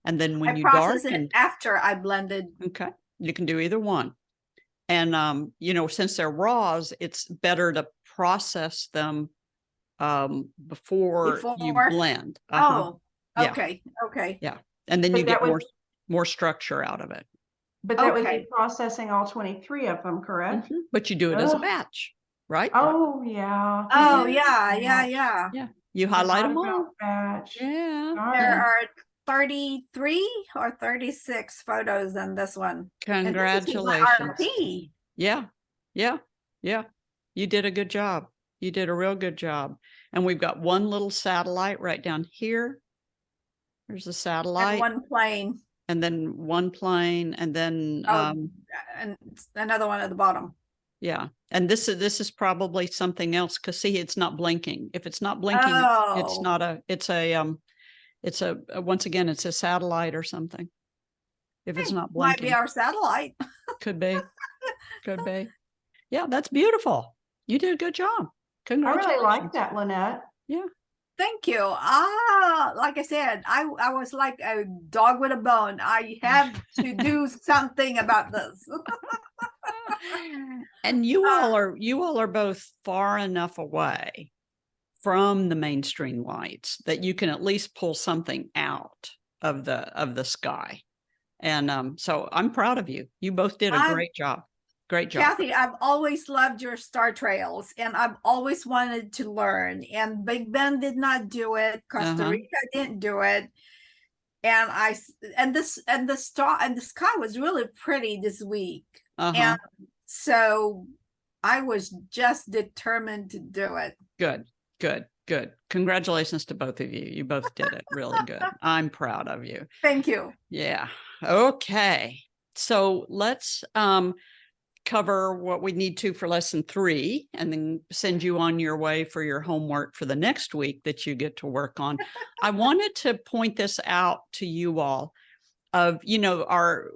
And then when I you process darken, it after I blended. okay, you can do either one. And, since they're raws, it's better to process them before you Before? blend. Oh, Yeah. okay, okay. Yeah. And then But you that get would- more structure out of it. But that would be Okay. processing all 23 of them, correct? But you do it as a Ugh. batch, right? Oh, yeah. Oh, Yeah. yeah. Yeah. You highlight them Forgot all. about batch. Yeah. Darn. There are 33 or 36 photos in this one. And this is my Congratulations. RP. Yeah. Yeah. Yeah. You did a good job. You did a real good job. And we've got one little satellite right down here. There's a satellite. And one plane. And then one plane, and then And another one at the bottom. yeah. And this is probably something else, because see, it's not blinking. If it's not blinking, it's Oh. not a, it's a once again, it's a satellite or something. If it's not Might be blinking, our satellite. could be. Could be. Yeah, that's beautiful. You did a good job. I Congratulations. really like that, Lynette. Yeah. Thank you. Like I said, I was like a dog with a bone. I have to do something about this. And you all are both far enough away from the mainstream lights that you can at least pull something out of the sky. And so I'm proud of you. You both did a great job. Great job. Kathy, I've always loved your star trails, and I've always wanted to learn. And Big Bend did not do it. Costa Rica didn't do it. And the sky was really pretty this week. And so I was just determined to do it. Good. Congratulations to both of you. You both did it really good. I'm proud of you. Thank you. Yeah. Okay. So let's cover what we need to for lesson 3, and then send you on your way for your homework for the next week that you get to work on. I wanted to point this out to you all of,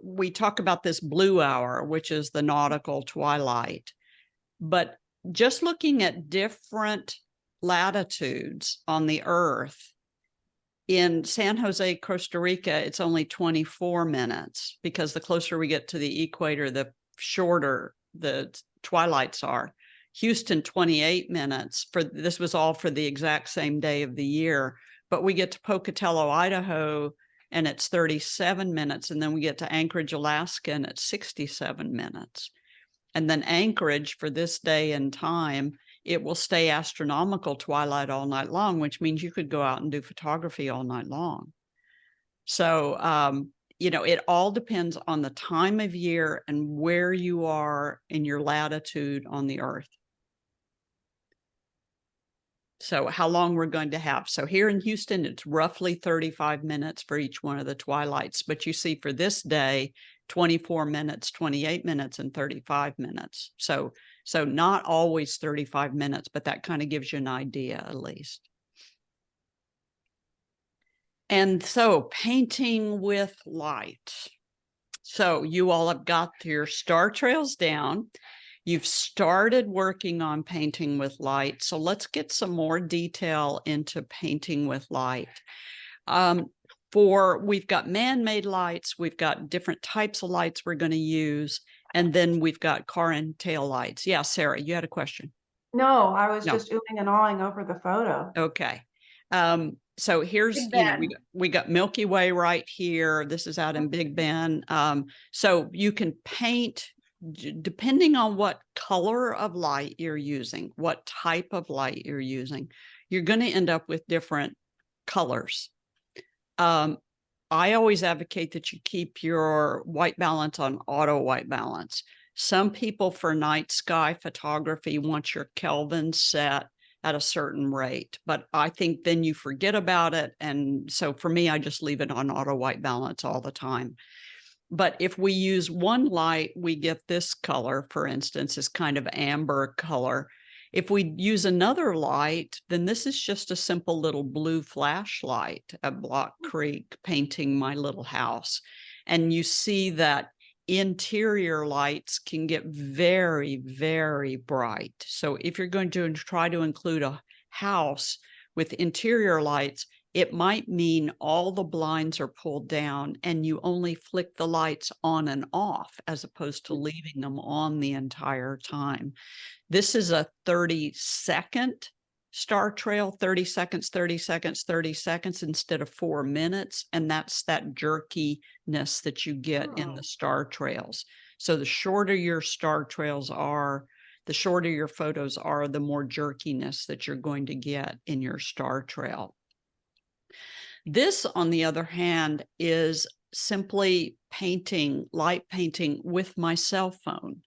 we talk about this blue hour, which is the nautical twilight, but just looking at different latitudes on the earth, in San Jose, Costa Rica, it's only 24 minutes, because the closer we get to the equator, the shorter the twilights are. Houston 28 minutes. This was all for the exact same day of the year. But we get to Pocatello, Idaho, and it's 37 minutes. And then we get to Anchorage, Alaska, and it's 67 minutes. And then Anchorage, for this day and time, it will stay astronomical twilight all night long, which means you could go out and do photography all night long. So, you know, it all depends on the time of year and where you are in your latitude on the Earth. So how long we're going to have. So here in Houston, it's roughly 35 minutes for each one of the twilights. But you see for this day, 24 minutes, 28 minutes, and 35 minutes. So not always 35 minutes, but that kind of gives you an idea at least. And so painting with light. So you all have got your star trails down. You've started working on painting with light. So let's get some more detail into painting with light. We've got man-made lights, we've got different types of lights we're going to use, and then we've got car and tail lights. Yeah, Sarah, you had a question. No, I was No. just oohing and awing over the photo. Okay. So here's, Big you know, Ben. we got Milky Way right here. This is out in Big Bend. So you can paint depending on what color of light you're using, what type of light you're using, you're going to end up with different colors. I always advocate that you keep your white balance on auto white balance. Some people for night sky photography want your Kelvin set at a certain rate, but I think then you forget about it. And so for me, I just leave it on auto white balance all the time. But if we use one light, we get this color, for instance, is kind of amber color. If we use another light, then this is just a simple little blue flashlight at Block Creek painting my little house. And you see that interior lights can get very, very bright. So if you're going to try to include a house with interior lights, it might mean all the blinds are pulled down and you only flick the lights on and off as opposed to leaving them on the entire time. This is a 30-second star trail, 30 seconds, 30 seconds, 30 seconds instead of 4 minutes. And that's that jerkiness that you get in the star trails. So the shorter your star trails are, the shorter your photos are, the more jerkiness that you're going to get in your star trail. This, on the other hand, is simply painting, light painting with my cell phone.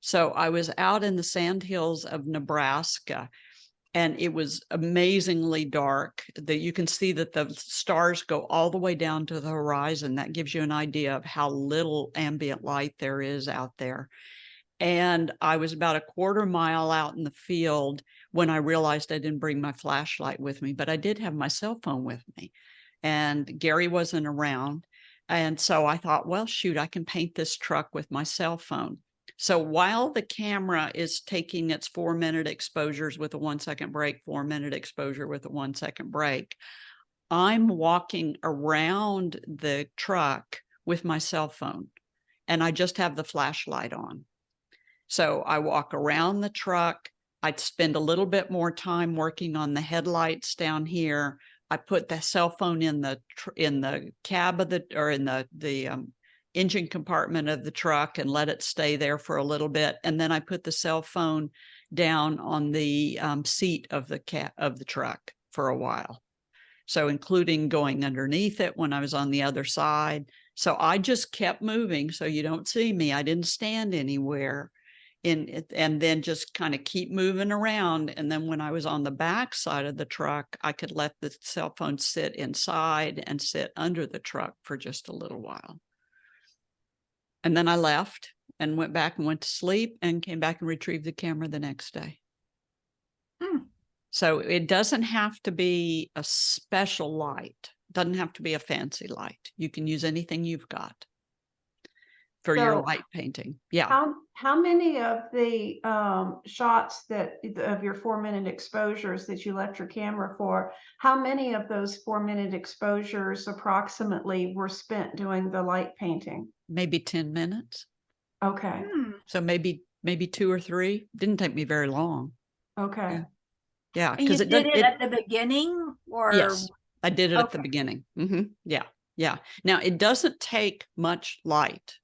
So I was out in the sandhills of Nebraska, and it was amazingly dark. That you can see that the stars go all the way down to the horizon. That gives you an idea of how little ambient light there is out there. And I was about a quarter mile out in the field when I realized I didn't bring my flashlight with me, but I did have my cell phone with me. And Gary wasn't around. And so I thought, well, shoot, I can paint this truck with my cell phone. So while the camera is taking its 4-minute exposures with a 1-second break, 4-minute exposure with a 1-second break, I'm walking around the truck with my cell phone and I just have the flashlight on. So I walk around the truck. I'd spend a little bit more time working on the headlights down here. I put the cell phone in the cab of the engine compartment of the truck and let it stay there for a little bit. And then I put the cell phone down on the seat of the truck for a while. So including going underneath it when I was on the other side. So I just kept moving. So you don't see me. I didn't stand anywhere. And then just kind of keep moving around. And then when I was on the back side of the truck, I could let the cell phone sit inside and sit under the truck for just a little while. And then I left and went back and went to sleep and came back and retrieved the camera the next day. So it doesn't have to be a special light. It doesn't have to be a fancy light. You can use anything you've got for your light painting. Yeah. How many of the shots of your 4-minute exposures that you left your camera for, how many of those 4-minute exposures approximately were spent doing the light painting? Maybe 10 minutes. Okay. So maybe maybe 2 or 3. Didn't take me very long. Okay. Yeah, And you because did it at the beginning, or? yes, I did it at the Okay. beginning. Yeah, yeah. Now it doesn't take much light.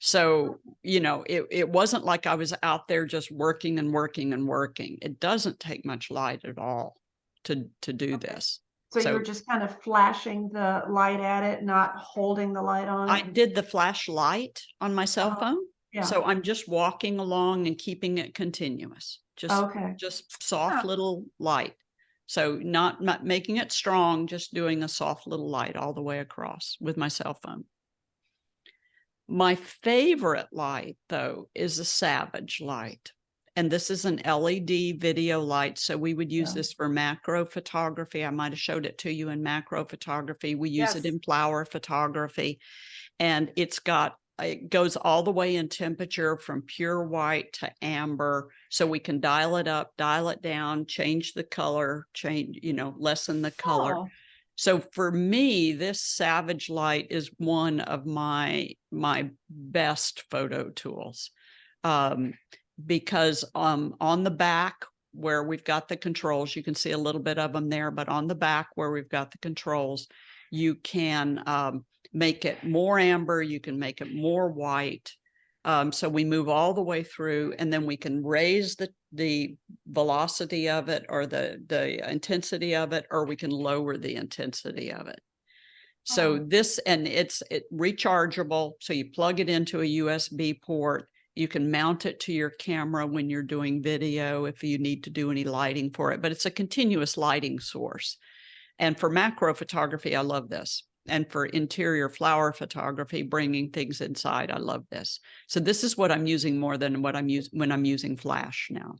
So, it wasn't like I was out there just working and working and working. It doesn't take much light at all to do Okay. this. So you were So just kind of flashing the light at it, not holding the light on I it? did the flashlight on my cell Oh, phone. yeah. So I'm just walking along and keeping it continuous. Okay. Just soft Huh. little light. So not making it strong, just doing a soft little light all the way across with my cell phone. My favorite light, though, is a Savage light. And this is an LED video light. So we would use Yeah. this for macro photography. I might have showed it to you in macro photography. We use it Yes. in flower photography. And it goes all the way in temperature from pure white to amber. So we can dial it up, dial it down, change the color, lessen the color. Oh, So for me, this Savage light is one of my best photo tools, because on the back where we've got the controls, you can see a little bit of them there, but on the back where we've got the controls, you can make it more amber, you can make it more white. So we move all the way through, and then we can raise the velocity of it, or the intensity of it, or we can lower the intensity of it. So Oh. it's rechargeable. So you plug it into a USB port. You can mount it to your camera when you're doing video if you need to do any lighting for it, but it's a continuous lighting source. And for macro photography, I love this. And for interior flower photography, bringing things inside, I love this. So this is what I'm using more than what I'm using when I'm using flash now,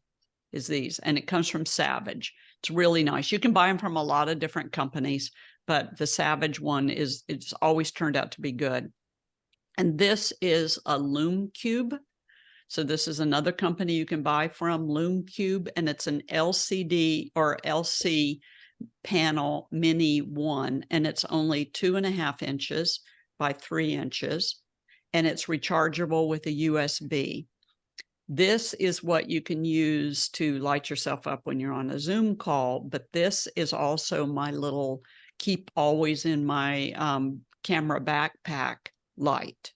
is these. And it comes from Savage. It's really nice. You can buy them from a lot of different companies, but the Savage one it's always turned out to be good. And this is a Lume Cube. So this is another company you can buy from, Lume Cube, and it's an LCD or LC panel mini 1, and it's only 2.5 inches by 3 inches, and it's rechargeable with a USB. This is what you can use to light yourself up when you're on a Zoom call, but this is also my little keep always in my camera backpack light.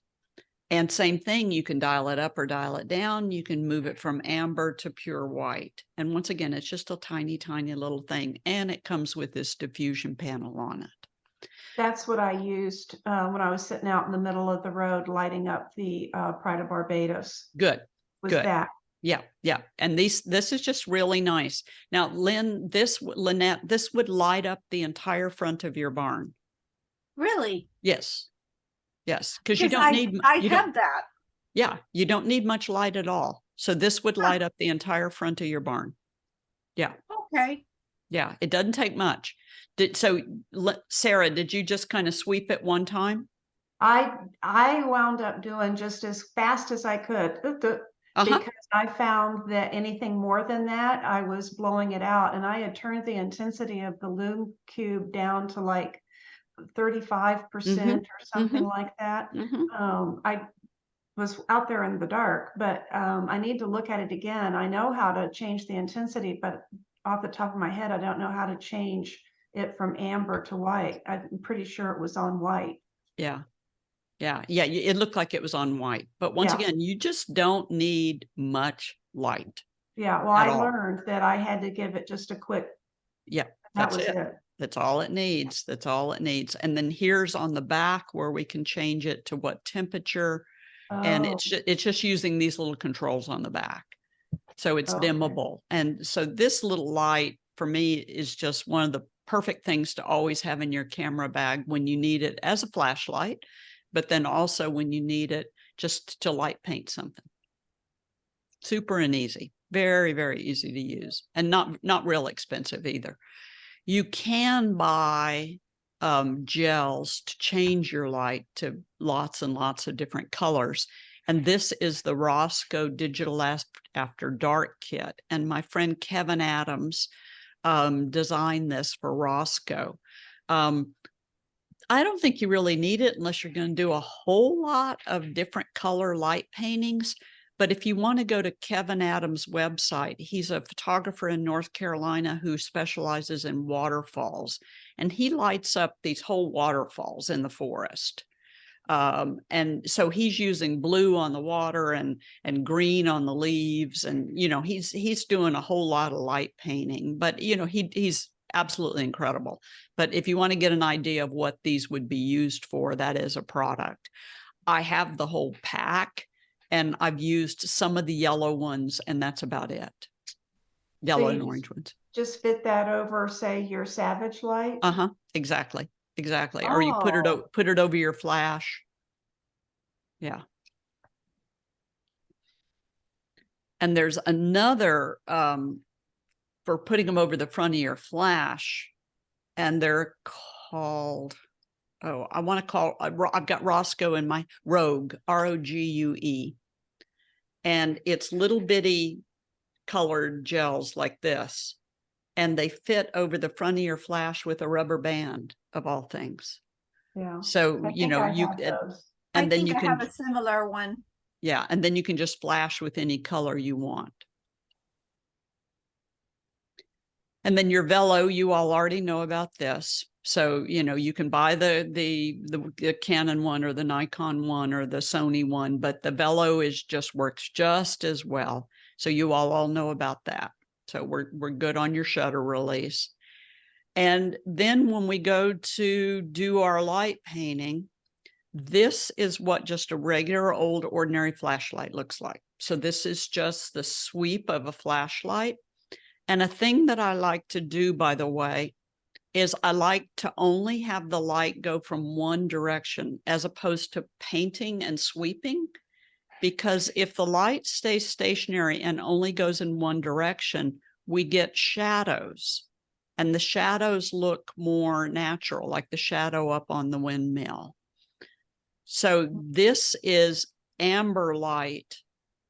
And same thing, you can dial it up or dial it down. You can move it from amber to pure white. And once again, it's just a tiny, tiny little thing. And it comes with this diffusion panel on it. That's what I used when I was sitting out in the middle of the road lighting up the Pride of Barbados. Good, Was good. that? Yeah, yeah. And this is just really nice. Now, Lynette, this would light up the entire front of your barn. really? Yes. Yes, because you Because don't need I you have don't that. yeah, you don't need much light at all. So this would light up the entire front of your barn. Yeah. Okay. Yeah, it doesn't take much. Sarah, did you just kind of sweep it one time? I wound up doing just as fast as I could because I found that anything more than that, I was blowing it out, and I had turned the intensity of the Lume Cube down to like 35% or something like that. I was out there in the dark, but I need to look at it again. I know how to change the intensity, but off the top of my head, I don't know how to change it from amber to white. I'm pretty sure it was on white. Yeah. Yeah. Yeah. It looked like it was on white, but once Yeah. again, you just don't need much light. Yeah, well, At I all. learned that I had to give it just a quick, Yeah. that That's was it. it. That's all it needs. That's all it needs. And then here's on the back where we can change it to what temperature. And Oh, it's just using these little controls on the back. So it's okay. dimmable. And so this little light for me is just one of the perfect things to always have in your camera bag when you need it as a flashlight, but then also when you need it just to light paint something. Super and easy. Very, very easy to use, and not real expensive either. You can buy gels to change your light to lots and lots of different colors. And this is the Rosco Digital After Dark Kit. And my friend Kevin Adams designed this for Rosco. I don't think you really need it unless you're going to do a whole lot of different color light paintings. But if you want to go to Kevin Adams' website, he's a photographer in North Carolina who specializes in waterfalls, and he lights up these whole waterfalls in the forest. And so he's using blue on the water and green on the leaves, and he's doing a whole lot of light painting. But he's absolutely incredible. But if you want to get an idea of what these would be used for, that is a product. I have the whole pack. And I've used some of the yellow ones, and that's about it. Yellow and orange ones. Just fit that over, say, your Savage light? Uh-huh. Exactly. Or you put it over your flash. Yeah. And there's another for putting them over the front of your flash, and they're called, I've got Roscoe in my Rogue, Rogue. And it's little bitty colored gels like this. And they fit over the front of your flash with a rubber band, of all things. Yeah. So, and then you can have a similar one. Yeah. And then you can just flash with any color you want. And then your Velo, you all already know about this. So, you can buy the Canon one or the Nikon one or the Sony one, but the Velo works just as well. So you all know about that. So we're good on your shutter release. And then when we go to do our light painting, this is what just a regular old ordinary flashlight looks like. So this is just the sweep of a flashlight. And a thing that I like to do, by the way, is I like to only have the light go from one direction as opposed to painting and sweeping. Because if the light stays stationary and only goes in one direction, we get shadows. And the shadows look more natural, like the shadow up on the windmill. So this is amber light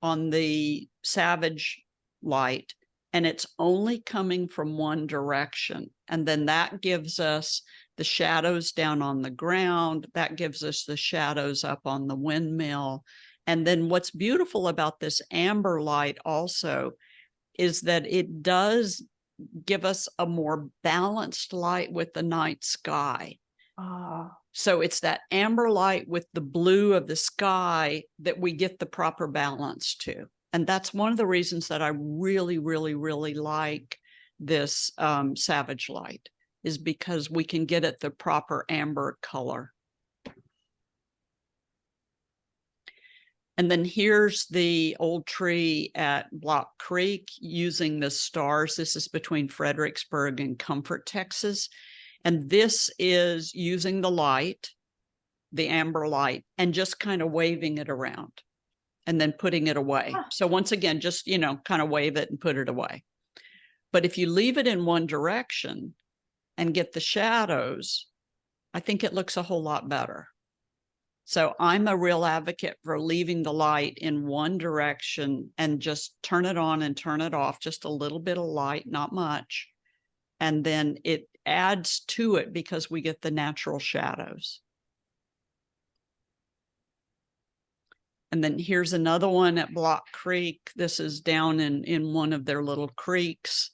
on the Savage light, and it's only coming from one direction. And then that gives us the shadows down on the ground. That gives us the shadows up on the windmill. And then what's beautiful about this amber light also is that it does give us a more balanced light with the night sky. So it's that amber light with the blue of the sky that we get the proper balance to. And that's one of the reasons that I really, really, really like this Savage light, is because we can get it the proper amber color. And then here's the old tree at Block Creek using the stars. This is between Fredericksburg and Comfort, Texas. And this is using the light, the amber light, and just kind of waving it around and then putting it away. So once again, just, kind of wave it and put it away. But if you leave it in one direction and get the shadows, I think it looks a whole lot better. So I'm a real advocate for leaving the light in one direction and just turn it on and turn it off, just a little bit of light, not much. And then it adds to it because we get the natural shadows. And then here's another one at Block Creek. This is down in one of their little creeks.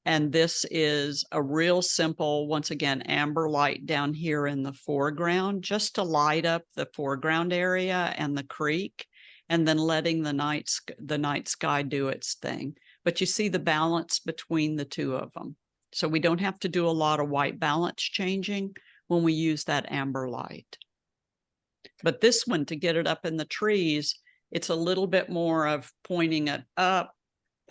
And this is a real simple, once again, amber light down here in the foreground, just to light up the foreground area and the creek, and then letting the night sky do its thing. But you see the balance between the two of them. So we don't have to do a lot of white balance changing when we use that amber light. But this one, to get it up in the trees, it's a little bit more of pointing it up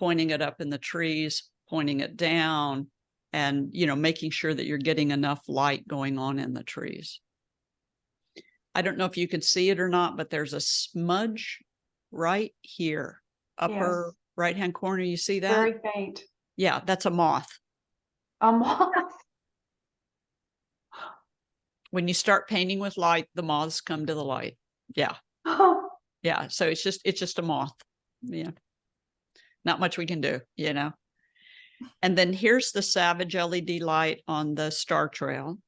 in the trees, pointing it down, and, making sure that you're getting enough light going on in the trees. I don't know if you can see it or not, but there's a smudge right here, upper right-hand corner. You see that? Very faint. Yeah, that's a moth. A moth? When you start painting with light, the moths come to the light. Yeah. Oh. Yeah. So it's just a moth. Yeah. Not much we can do, And then here's the Savage LED light on the Star Trail.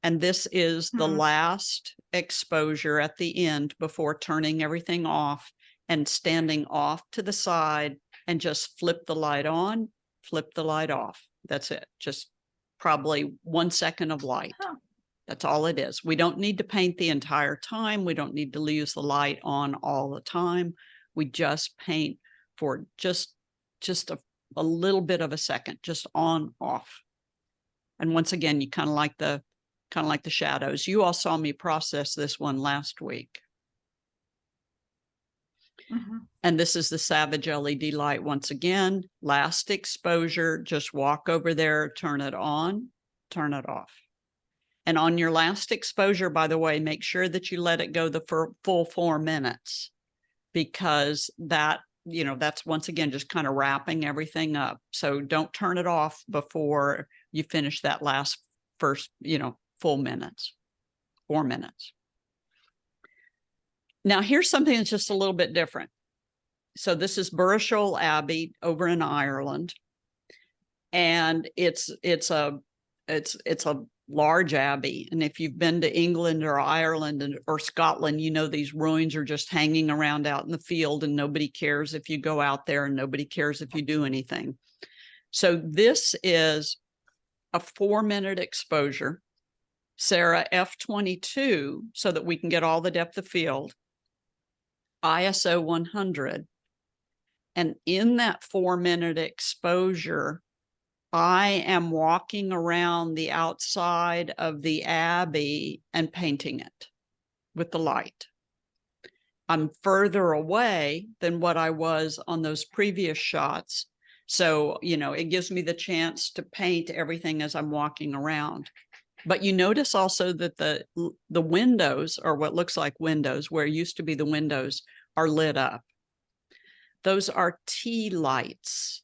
And this is the last exposure at the end before turning everything off. and standing off to the side and just flip the light on, flip the light off. That's it. Just probably 1 second of light. Huh. That's all it is. We don't need to paint the entire time. We don't need to use the light on all the time. We just paint for just a little bit of a second, just on, off. And once again, you kind of like the shadows. You all saw me process this one last week. And this is the Savage LED light. Once again, last exposure, just walk over there, turn it on, turn it off. And on your last exposure, by the way, make sure that you let it go the full 4 minutes, because that, you know, that's once again, just kind of wrapping everything up. So don't turn it off before you finish that first, you know, full minutes, 4 minutes. Now, here's something that's just a little bit different. So this is Burrishoal Abbey over in Ireland. And it's a large abbey. And if you've been to England or Ireland or Scotland, you know, these ruins are just hanging around out in the field and nobody cares if you go out there and nobody cares if you do anything. So this is a 4-minute exposure, Sarah f/22, so that we can get all the depth of field, ISO 100. And in that 4-minute exposure, I am walking around the outside of the Abbey and painting it with the light. I'm further away than what I was on those previous shots. So, you know, it gives me the chance to paint everything as I'm walking around. But you notice also that the windows, or what looks like windows, where it used to be the windows, are lit up. Those are tea lights.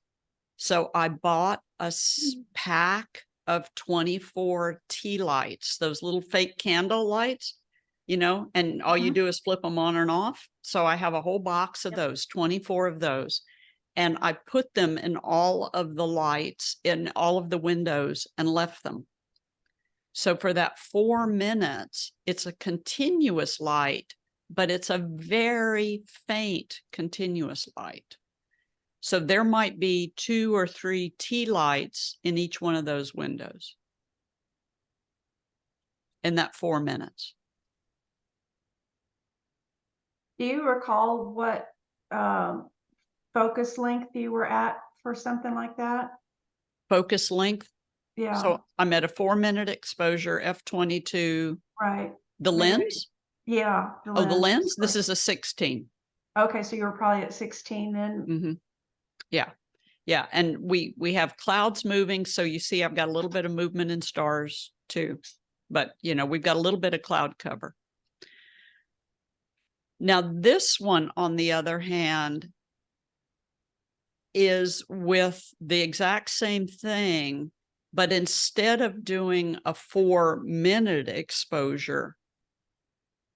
So I bought a pack of 24 tea lights, those little fake candle lights, you know, and all you do is flip them on and off. So I have a whole box of those, 24 of those. And I put them in all of the lights in all of the windows and left them. So for that 4 minutes, it's a continuous light, but it's a very faint continuous light. So there might be 2 or 3 tea lights in each one of those windows in that 4 minutes. Do you recall what focus length you were at for something like that? Focus length? Yeah. So I'm at a 4-minute exposure, f/22. Right. The lens? Yeah. Oh, the lens? This is a 16. Okay, so you were probably at 16 then. Mm-hmm. Yeah. Yeah. And we have clouds moving. So you see, I've got a little bit of movement in stars too, but you know, we've got a little bit of cloud cover. Now, this one, on the other hand, is with the exact same thing, but instead of doing a 4-minute exposure,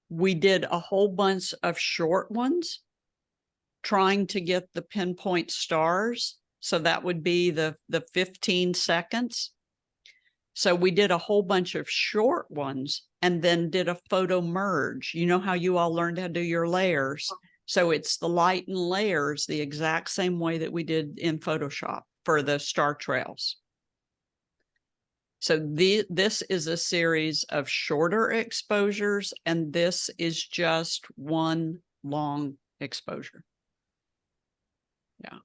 we did a whole bunch of short ones, trying to get the pinpoint stars. So that would be the 15 seconds. So we did a whole bunch of short ones and then did a photo merge. You know how you all learned how to do your layers. So it's the light and layers the exact same way that we did in Photoshop for the star trails. So this is a series of shorter exposures, and this is just one long exposure. Yeah.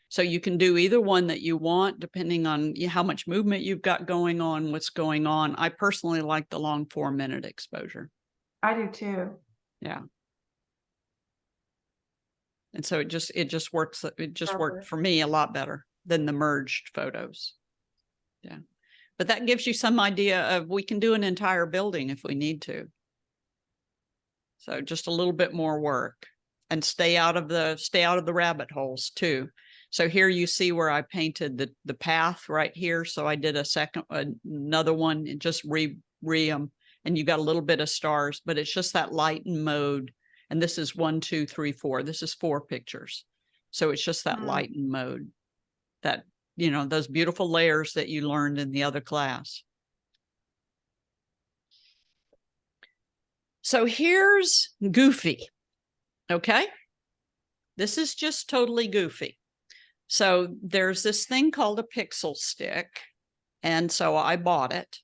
So you can do either one that you want, depending on how much movement you've got going on, what's going on. I personally like the long 4-minute exposure. I do too. Yeah. And so it just works. It just worked for me a lot better than the merged photos. Yeah. But that gives you some idea of, we can do an entire building if we need to. So just a little bit more work, and stay out of the rabbit holes too. So here you see where I painted the path right here. So I did another one, and just re them, and you got a little bit of stars, but it's just that lighten mode. And this is 1, 2, 3, 4. This is 4 pictures. So it's just that lighten mode, that, you know, those beautiful layers that you learned in the other class. So here's Goofy. Okay. This is just totally goofy. So there's this thing called a pixel stick. And so I bought it.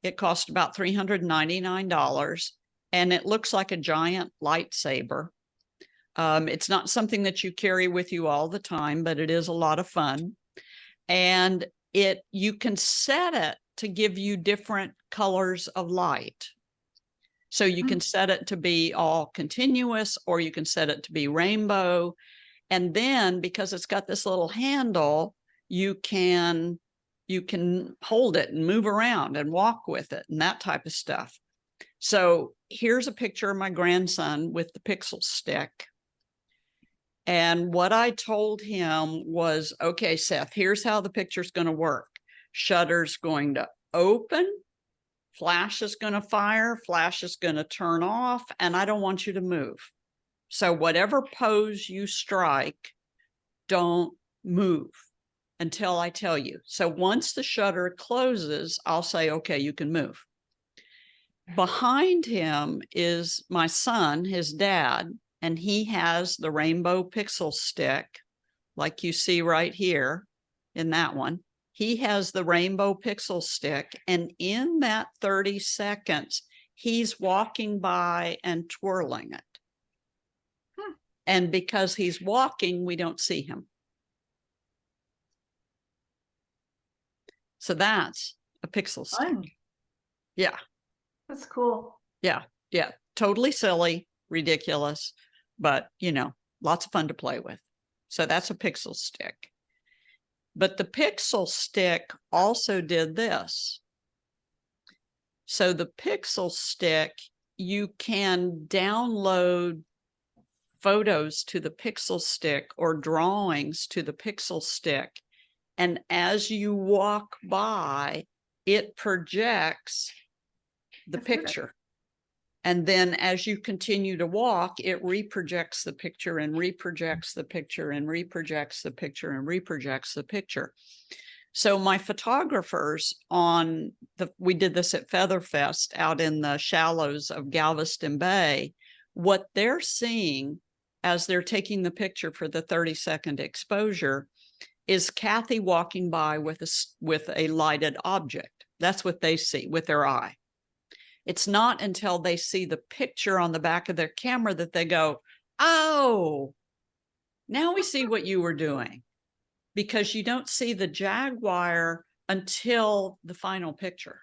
It cost about $399 and it looks like a giant lightsaber. It's not something that you carry with you all the time, but it is a lot of fun. And you can set it to give you different colors of light. So you can set it to be all continuous, or you can set it to be rainbow. And then because it's got this little handle, you can hold it and move around and walk with it and that type of stuff. So here's a picture of my grandson with the pixel stick. And what I told him was, okay, Seth, here's how the picture's going to work. Shutter's going to open, flash is going to fire, flash is going to turn off, and I don't want you to move. So whatever pose you strike, don't move until I tell you. So once the shutter closes, I'll say, okay, you can move. Behind him is my son, his dad, and he has the rainbow pixel stick, like you see right here in that one. He has the rainbow pixel stick, and in that 30 seconds, he's walking by and twirling it. And because he's walking, we don't see him. So that's a pixel stick. Fun. Yeah. That's cool. Yeah. Yeah. Totally silly, ridiculous, but you know, lots of fun to play with. So that's a pixel stick. But the pixel stick also did this. So the pixel stick, you can download photos to the pixel stick or drawings to the pixel stick. And as you walk by, it projects the picture. And then as you continue to walk, it reprojects the picture and reprojects the picture and reprojects the picture and reprojects the picture. So my photographers we did this at Featherfest out in the shallows of Galveston Bay. What they're seeing as they're taking the picture for the 30-second exposure is Kathy walking by with a lighted object. That's what they see with their eye. It's not until they see the picture on the back of their camera that they go, oh, now we see what you were doing. Because you don't see the jaguar until the final picture.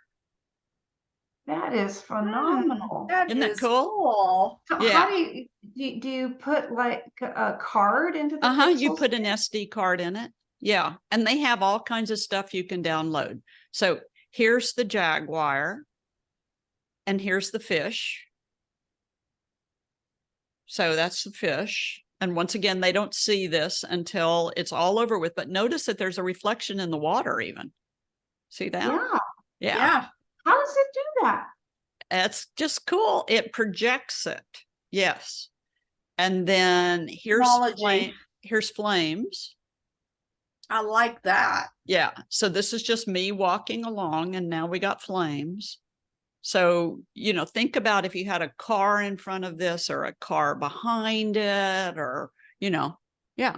That is phenomenal. Isn't that cool? So Yeah. how do you put like a card into the You pixels? put an SD card in it. Yeah. And they have all kinds of stuff you can download. So here's the jaguar and here's the fish. So that's the fish. And once again, they don't see this until it's all over with. But notice that there's a reflection in the water even. See that? Yeah. Yeah. How does it do that? It's just cool. It projects it. Yes. And then here's flames. I like that. Yeah. So this is just me walking along and now we got flames. So, you know, think about if you had a car in front of this or a car behind it or, you know, yeah.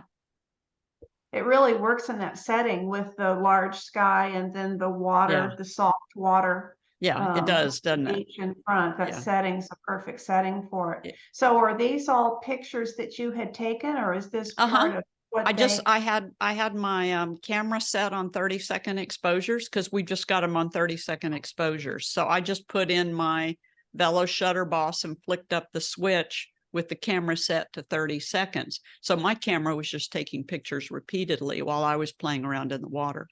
It really works in that setting with the large sky and then the water, the soft water. Yeah, it does, doesn't it? Beach in front. That Yeah. setting's a perfect setting for it. Yeah. So are these all pictures that you had taken, or is this part of what I had my camera set on 30-second exposures because we just got them on 30-second exposures. So I just put in my Velo Shutter Boss and flicked up the switch with the camera set to 30 seconds. So my camera was just taking pictures repeatedly while I was playing around in the water.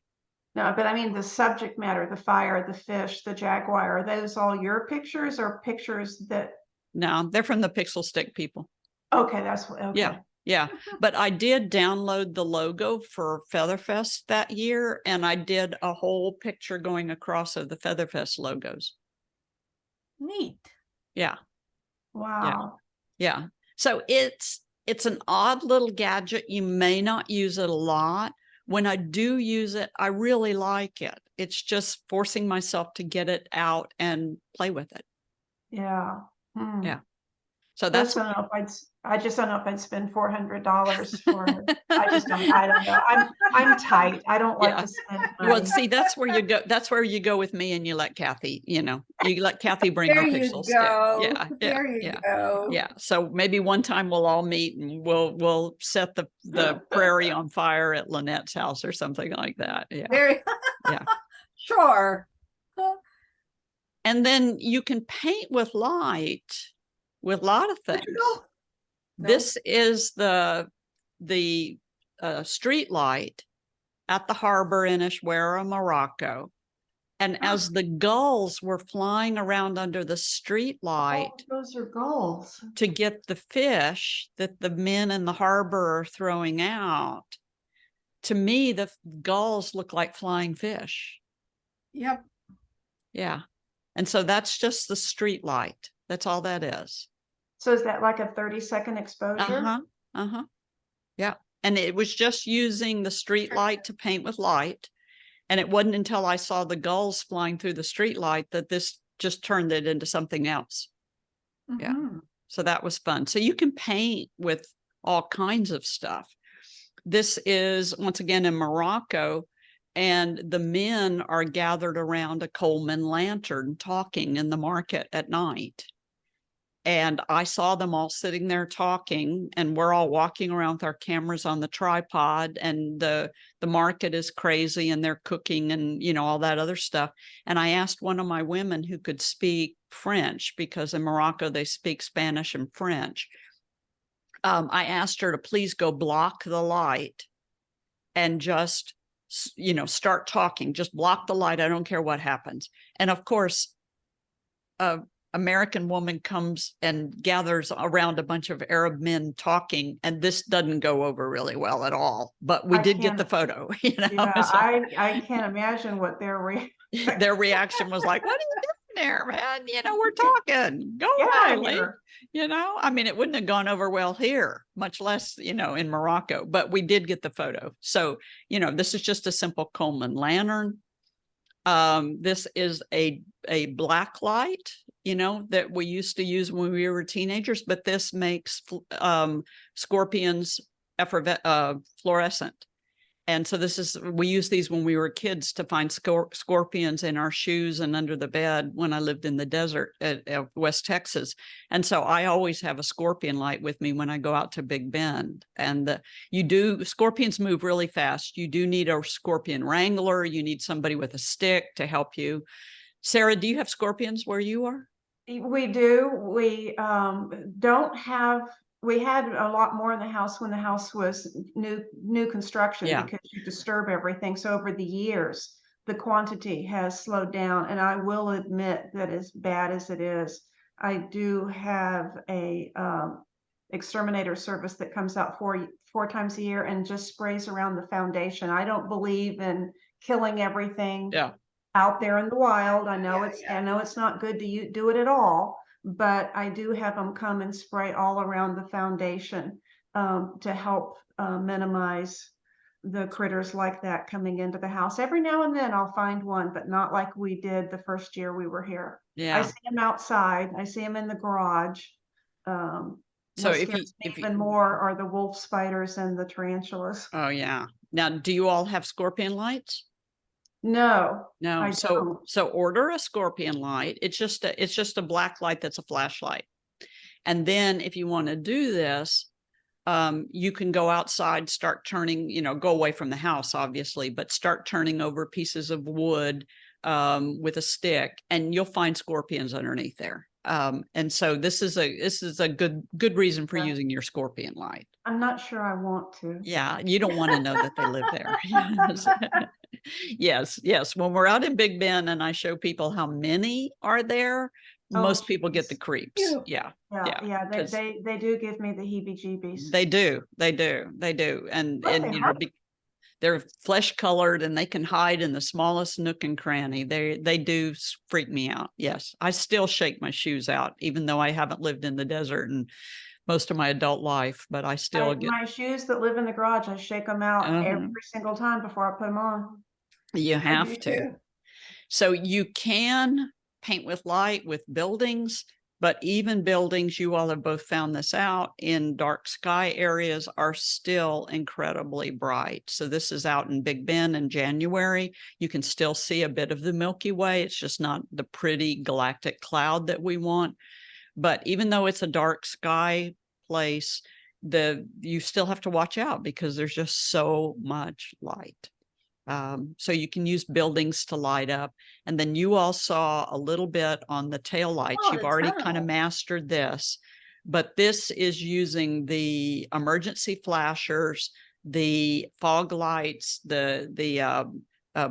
No, but I mean the subject matter, the fire, the fish, the jaguar, are those all your pictures or pictures that? No, they're from the Pixel Stick people. Okay, that's what, okay. Yeah. Yeah, but I did download the logo for Featherfest that year, and I did a whole picture going across of the Featherfest logos. Neat. Yeah. Wow. Yeah. So it's an odd little gadget. You may not use it a lot. When I do use it, I really like it. It's just forcing myself to get it out and play with it. Yeah. Yeah. So I that's just don't know if I just don't know if I'd spend $400 for it. I don't know. I'm tight. I don't like Yeah. to spend Well, money. see, that's where you go. That's where you go with me, and you let Kathy, you let Kathy bring There her you pixel stick. go. Yeah, yeah, There you yeah, go. yeah. So maybe one time we'll all meet and we'll set the prairie on fire at Lynette's house or something like that. Yeah, There, yeah. sure. And then you can paint with light with a lot of things. No. This is the street light at the harbor in Eshwara, Morocco. And as the gulls were flying around under the street light Oh, those are gulls. to get the fish that the men in the harbor are throwing out, to me, the gulls look like flying fish. Yep. Yeah. And so that's just the street light. That's all that is. So is that like a 30-second exposure? Uh-huh. Uh-huh. Yeah. And it was just using the street light to paint with light. And it wasn't until I saw the gulls flying through the street light that this just turned it into something else. Yeah. Mhm. So that was fun. So you can paint with all kinds of stuff. This is once again in Morocco, and the men are gathered around a Coleman lantern talking in the market at night. And I saw them all sitting there talking, and we're all walking around with our cameras on the tripod, and the market is crazy and they're cooking and, all that other stuff. And I asked one of my women who could speak French, because in Morocco, they speak Spanish and French. I asked her to please go block the light and just, start talking, just block the light. I don't care what happens. And of course, American woman comes and gathers around a bunch of Arab men talking, and this doesn't go over really well at all, but we did get the photo. Yeah, So I can't imagine what their their reaction was like, what are you doing there, man? We're talking, go away. I mean, it wouldn't have gone over well here, much less, in Morocco, but we did get the photo. So, this is just a simple Coleman lantern. This is a black light, that we used to use when we were teenagers, but this makes scorpions fluorescent. And so we used these when we were kids to find scorpions in our shoes and under the bed when I lived in the desert at West Texas. And so I always have a scorpion light with me when I go out to Big Bend. And scorpions move really fast. You do need a scorpion wrangler. You need somebody with a stick to help you. Sarah, do you have scorpions where you are? We do. We don't have. We had a lot more in the house when the house was new construction, because you disturb everything. So over the years, the quantity has slowed down. And I will admit that as bad as it is, I do have a exterminator service that comes out four times a year and just sprays around the foundation. I don't believe in killing everything out there in the wild. I know it's not good to do it at all, but I do have them come and spray all around the foundation to help minimize the critters like that coming into the house. Every now and then I'll find one, but not like we did the first year we were here. Yeah. I see them outside. I see them in the garage. So even more are the wolf spiders and the tarantulas. Oh yeah. Now, do you all have scorpion lights? No. So order a scorpion light. It's just a black light that's a flashlight. And then if you want to do this, you can go outside, start turning, go away from the house, obviously, but start turning over pieces of wood with a stick, and you'll find scorpions underneath there. And so this is a good reason for using your scorpion light. I'm not sure I want to. Yeah, you don't want to know that they live there. Yes. When we're out in Big Bend and I show people how many are there, most people get the creeps. Yeah. They do give me the heebie-jeebies. They do. And they're flesh colored, and they can hide in the smallest nook and cranny. They do freak me out. Yes. I still shake my shoes out, even though I haven't lived in the desert and most of my adult life, but I still get my shoes that live in the garage. I shake them out every single time before I put them on. You have to. So you can paint with light with buildings. But even buildings, you all have both found this out, in dark sky areas are still incredibly bright. So this is out in Big Bend in January. You can still see a bit of the Milky Way. It's just not the pretty galactic cloud that we want. But even though it's a dark sky place, you still have to watch out because there's just so much light. So you can use buildings to light up. And then you all saw a little bit on the taillights. Oh, You've the already kind of tunnel. mastered this, but this is using the emergency flashers, the fog lights, the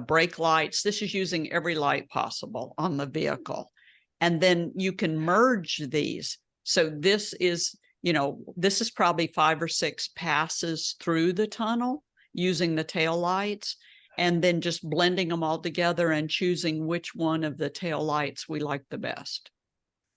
brake lights. This is using every light possible on the vehicle. And then you can merge these. So this is, this is probably 5 or 6 passes through the tunnel using the tail lights, and then just blending them all together and choosing which one of the tail lights we like the best.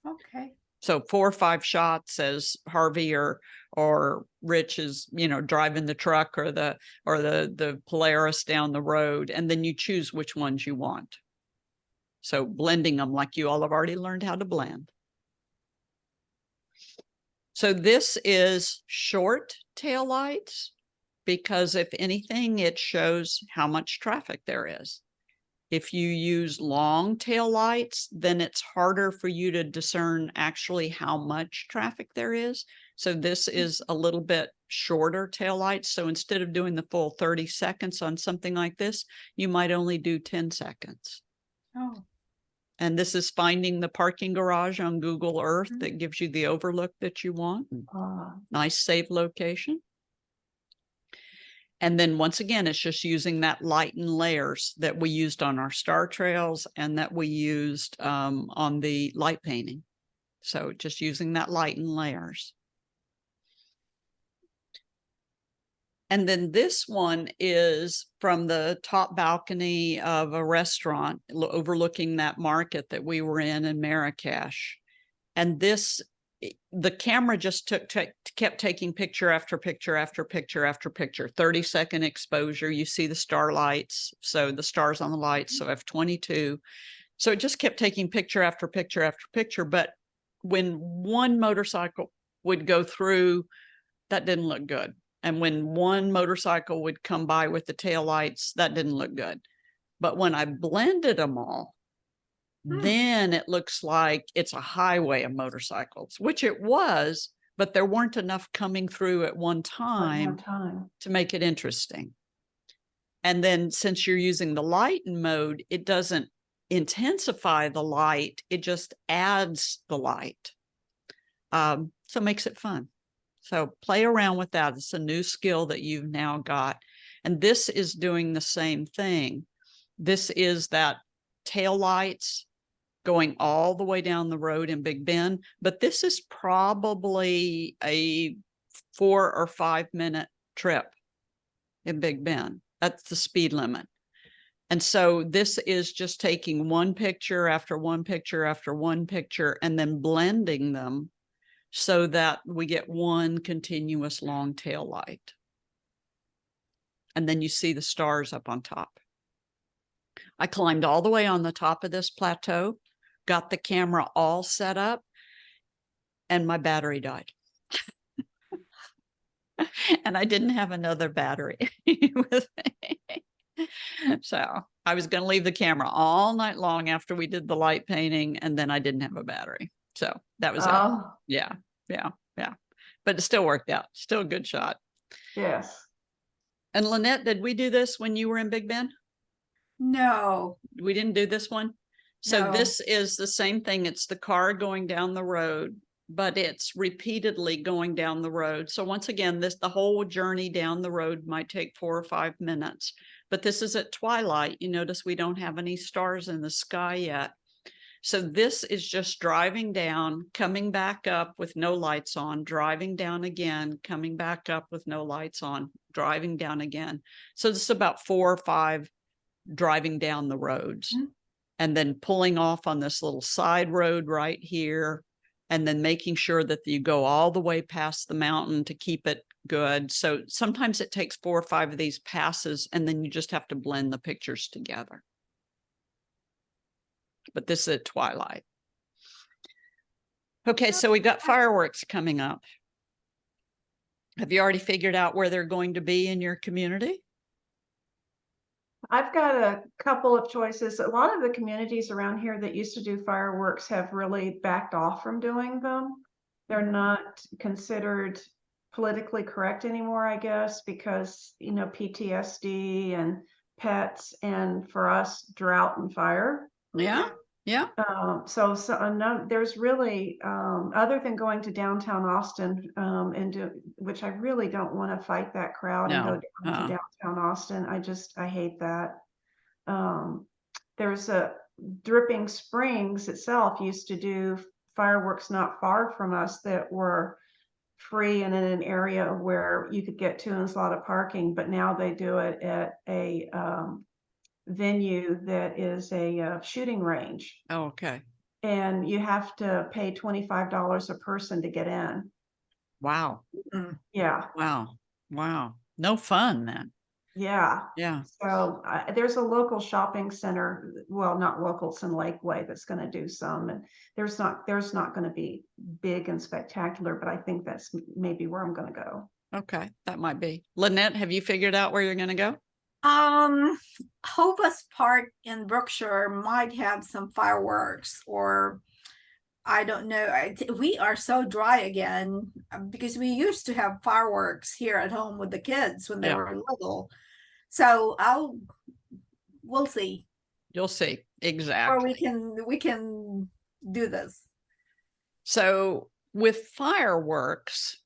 Okay. So 4 or 5 shots as Harvey or Rich is, driving the truck or the Polaris down the road, and then you choose which ones you want. So blending them like you all have already learned how to blend. So this is short tail lights, because if anything, it shows how much traffic there is. If you use long tail lights, then it's harder for you to discern actually how much traffic there is. So this is a little bit shorter tail lights. So instead of doing the full 30 seconds on something like this, you might only do 10 seconds. Oh. And this is finding the parking garage on Google Earth Mhm. that gives you the overlook that you want. Ah, Nice save location. And then once again, it's just using that light and layers that we used on our star trails and that we used on the light painting. So just using that light and layers. And then this one is from the top balcony of a restaurant overlooking that market that we were in Marrakesh. And this, the camera just kept taking picture after picture after picture after picture, 30-second exposure. You see the starlights, so the stars on the lights, so F22. So it just kept taking picture after picture after picture. But when one motorcycle would go through, that didn't look good. And when one motorcycle would come by with the taillights, that didn't look good. But when I blended them all, then it looks like it's a highway of motorcycles, which it was, but there weren't enough coming through at one time to make it interesting. And then since you're using the lighten mode, it doesn't intensify the light, it just adds the light. So it makes it fun. So play around with that. It's a new skill that you've now got. And this is doing the same thing. This is that tail lights going all the way down the road in Big Bend, but this is probably a 4 or 5 minute trip in Big Bend. That's the speed limit. And so this is just taking one picture after one picture after one picture and then blending them so that we get one continuous long tail light. And then you see the stars up on top. I climbed all the way on the top of this plateau, got the camera all set up, and my battery died. And I didn't have another battery with me. So I was going to leave the camera all night long after we did the light painting, and then I didn't have a battery. So that was it. Yeah. But it still worked out. Still a good shot. yes. And Lynette, did we do this when you were in Big Bend? No. We didn't do this one. So No. this is the same thing. It's the car going down the road, but it's repeatedly going down the road. So once again, the whole journey down the road might take 4 or 5 minutes, but this is at twilight. You notice we don't have any stars in the sky yet. So this is just driving down, coming back up with no lights on, driving down again, coming back up with no lights on, driving down again. So this is about 4 or 5 driving down the roads. And then pulling off on this little side road right here, and then making sure that you go all the way past the mountain to keep it good. So sometimes it takes 4 or 5 of these passes, and then you just have to blend the pictures together. But this is at twilight. Okay, so we got fireworks coming up. Have you already figured out where they're going to be in your community? I've got a couple of choices. A lot of the communities around here that used to do fireworks have really backed off from doing them. They're not considered politically correct anymore, I guess, because, you know, PTSD and pets, and for us, drought and fire. Yeah, yeah. No, there's really, other than going to downtown Austin, which I really don't want to fight that crowd and go No. down to downtown Austin. I hate that. There's a Dripping Springs itself used to do fireworks not far from us that were free and in an area where you could get to, and there's a lot of parking, but now they do it at a, venue that is a shooting range, Oh, okay. and you have to pay $25 a person to get in. Wow. Yeah, Wow. Wow. No fun then. yeah. Yeah. So there's a local shopping center, well, not local, it's in Lakeway, that's going to do some, and there's not going to be big and spectacular, but I think that's maybe where I'm going to go. Okay. That might be. Lynette, have you figured out where you're going to go? Hovis Park in Brookshire might have some fireworks, or I don't know. We are so dry again because we used to have fireworks here at home with the kids when they Yeah. were little. So we'll see. You'll see. Or Exactly. we can do this. So with fireworks,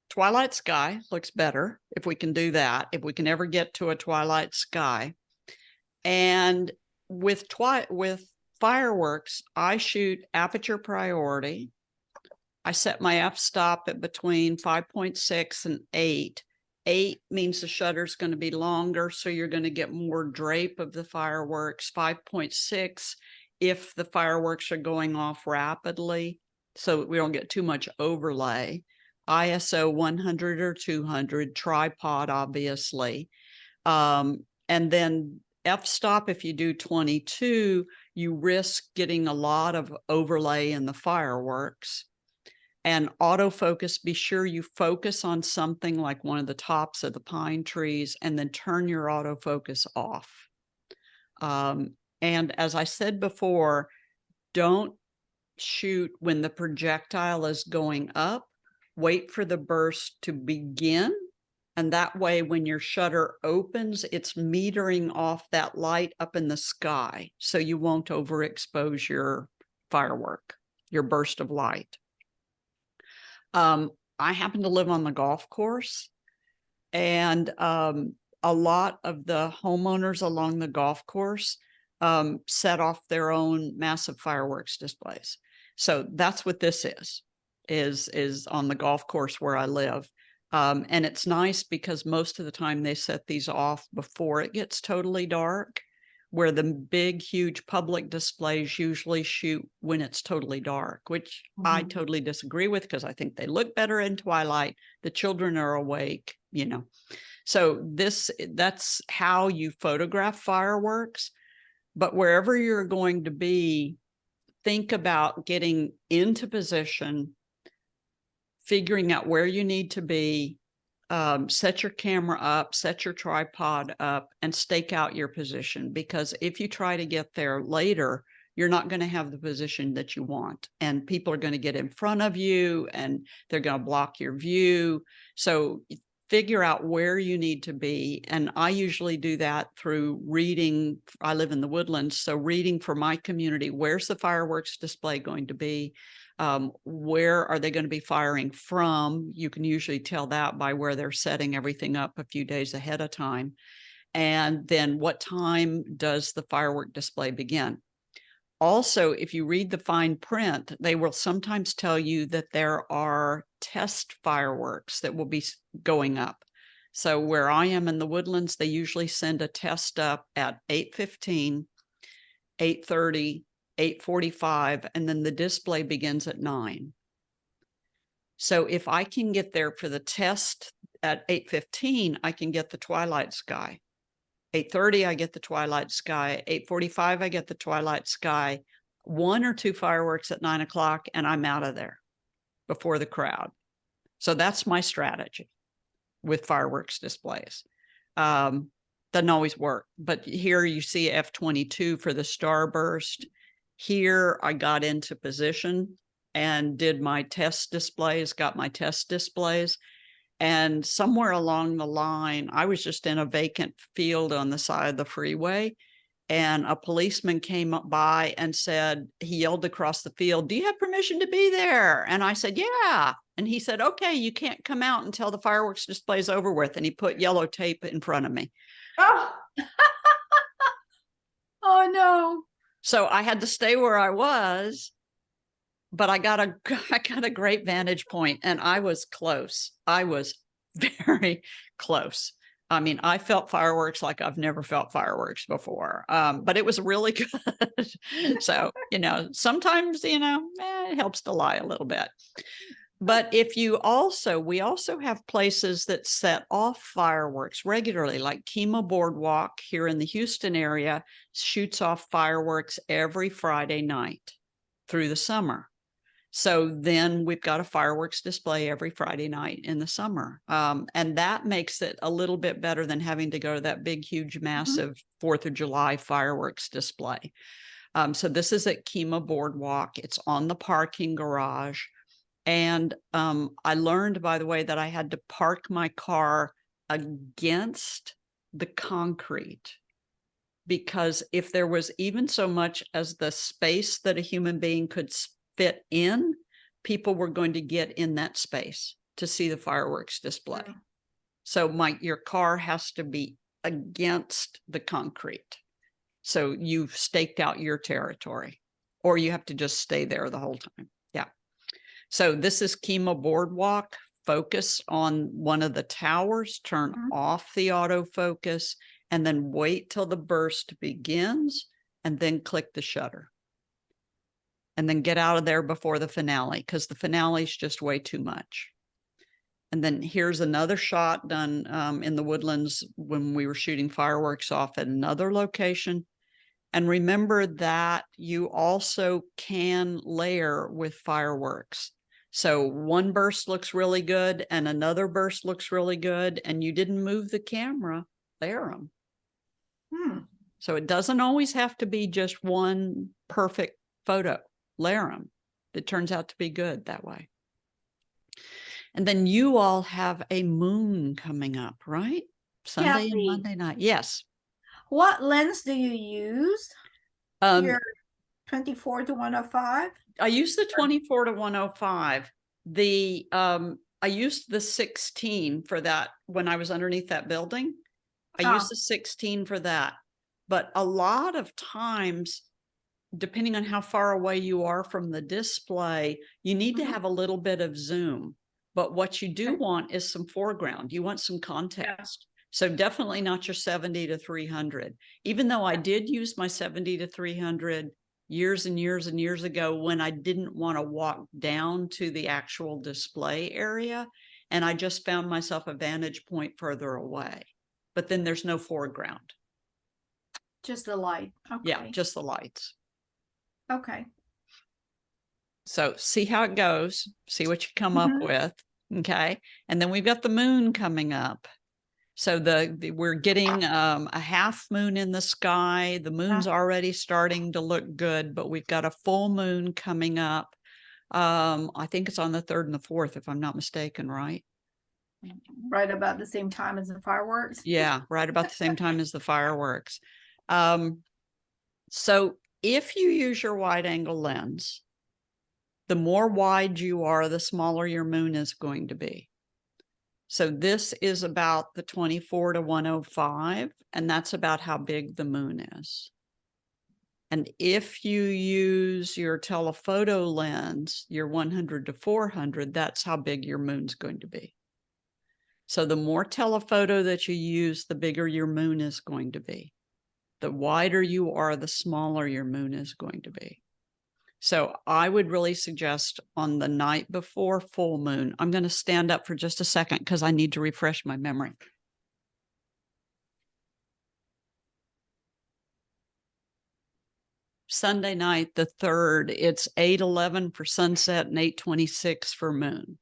twilight sky looks better if we can do that, if we can ever get to a twilight sky. And with fireworks, I shoot aperture priority. I set my f-stop at between 5.6 and 8. 8 means the shutter's going to be longer, so you're going to get more drape of the fireworks. 5.6 if the fireworks are going off rapidly, so we don't get too much overlay. ISO 100 or 200, tripod, obviously. And then f-stop, if you do 22, you risk getting a lot of overlay in the fireworks. And autofocus, be sure you focus on something like one of the tops of the pine trees and then turn your autofocus off. And as I said before, don't shoot when the projectile is going up. Wait for the burst to begin. And that way, when your shutter opens, it's metering off that light up in the sky. So you won't overexpose your firework, your burst of light. I happen to live on the golf course, and a lot of the homeowners along the golf course set off their own massive fireworks displays. So that's what this is on the golf course where I live. And it's nice because most of the time they set these off before it gets totally dark, where the big, huge public displays usually shoot when it's totally dark, which I totally disagree with because I think they look better in twilight. The children are awake, you know. So that's how you photograph fireworks. But wherever you're going to be, think about getting into position, figuring out where you need to be, set your camera up, set your tripod up, and stake out your position. Because if you try to get there later, you're not going to have the position that you want. And people are going to get in front of you and they're going to block your view. So figure out where you need to be. And I usually do that through reading. I live in the Woodlands, so reading for my community, where's the fireworks display going to be? Where are they going to be firing from? You can usually tell that by where they're setting everything up a few days ahead of time. And then what time does the firework display begin? Also, if you read the fine print, they will sometimes tell you that there are test fireworks that will be going up. So where I am in the Woodlands, they usually send a test up at 8:15, 8:30, 8:45, and then the display begins at 9. So if I can get there for the test at 8:15, I can get the twilight sky. 8:30, I get the twilight sky. 8:45, I get the twilight sky. 1 or 2 fireworks at 9 o'clock and I'm out of there before the crowd. So that's my strategy with fireworks displays. Doesn't always work, but here you see F-22 for the starburst. Here I got into position and did my test displays, got my test displays. And somewhere along the line, I was just in a vacant field on the side of the freeway. And a policeman came up by and said, he yelled across the field, "Do you have permission to be there?" And I said, "Yeah." And he said, "Okay, you can't come out until the fireworks display is over with." And he put yellow tape in front of me. Oh, Oh no. So I had to stay where I was, but I got a great vantage point and I was close. I was very close. I mean, I felt fireworks like I've never felt fireworks before, but it was really good. So, sometimes, it helps to lie a little bit. But we also have places that set off fireworks regularly, like Kemah Boardwalk here in the Houston area shoots off fireworks every Friday night through the summer. So then we've got a fireworks display every Friday night in the summer. And that makes it a little bit better than having to go to that big, huge, massive 4th of July fireworks display. So this is at Kemah Boardwalk. It's on the parking garage. And I learned, by the way, that I had to park my car against the concrete, because if there was even so much as the space that a human being could fit in, people were going to get in that space to see the fireworks display. Yeah. So your car has to be against the concrete. So you've staked out your territory, or you have to just stay there the whole time. Yeah. So this is Kemah Boardwalk. Focus on one of the towers, turn off the autofocus, and then wait till the burst begins, and then click the shutter. And then get out of there before the finale, because the finale is just way too much. And then here's another shot done in the Woodlands when we were shooting fireworks off at another location. And remember that you also can layer with fireworks. So one burst looks really good and another burst looks really good, and you didn't move the camera, layer them. So it doesn't always have to be just one perfect photo. Layer them. It turns out to be good that way. And then you all have a moon coming up, right? Sunday and Monday night. Yes. What lens do you use? Your 24 to 105? I used the 24 to 105. I used the 16 for that when I was underneath that building. I used the 16 for that. But a lot of times, depending on how far away you are from the display, you need to have a little bit of zoom. But what you do want is some foreground. You want some context. So definitely not your 70 to 300. Even though I did use my 70 to 300 years and years and years ago when I didn't want to walk down to the actual display area, and I just found myself a vantage point further away. But then there's no foreground. Just the light. Okay. Yeah, just the lights. Okay. So see how it goes. See what you come up with. Okay. And then we've got the moon coming up. So we're getting a half moon in the sky. The moon's already starting to look good, but we've got a full moon coming up. I think it's on the 3rd and the 4th, if I'm not mistaken, right? Right about the same time as the fireworks. Yeah, right about the same time as the fireworks. So if you use your wide angle lens, the more wide you are, the smaller your moon is going to be. So this is about the 24 to 105, and that's about how big the moon is. And if you use your telephoto lens, your 100 to 400, that's how big your moon's going to be. So the more telephoto that you use, the bigger your moon is going to be. The wider you are, the smaller your moon is going to be. So I would really suggest on the night before full moon, I'm going to stand up for just a second because I need to refresh my memory. Sunday night, the 3rd, it's 8:11 for sunset and 8:26 for moon.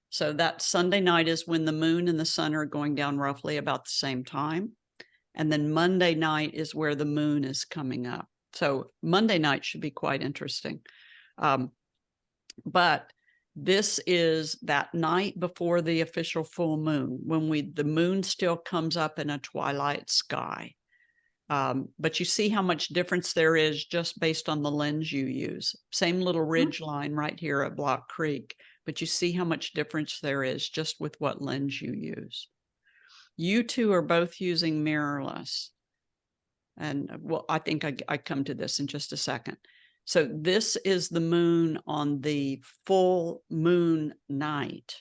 So that Sunday night is when the moon and the sun are going down roughly about the same time. And then Monday night is where the moon is coming up. So Monday night should be quite interesting. But this is that night before the official full moon, when the moon still comes up in a twilight sky. But you see how much difference there is just based on the lens you use. Same little ridge line right here at Block Creek, but you see how much difference there is just with what lens you use. You two are both using mirrorless. And well, I think I come to this in just a second. So this is the moon on the full moon night,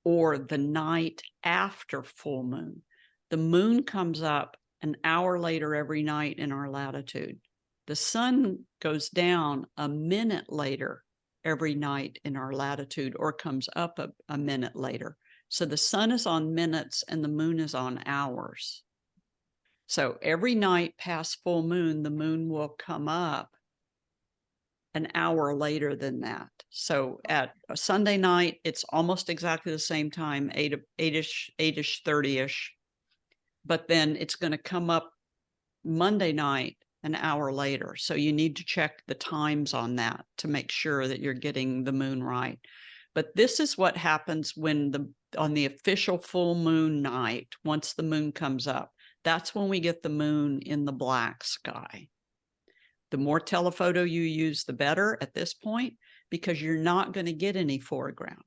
or the night after full moon. The moon comes up an hour later every night in our latitude. The sun goes down a minute later every night in our latitude, or comes up a minute later. So the sun is on minutes and the moon is on hours. So every night past full moon, the moon will come up an hour later than that. So at a Sunday night, it's almost exactly the same time, 8-ish, 30-ish. But then it's going to come up Monday night an hour later. So you need to check the times on that to make sure that you're getting the moon right. But this is what happens when on the official full moon night, once the moon comes up, that's when we get the moon in the black sky. The more telephoto you use, the better at this point, because you're not going to get any foreground.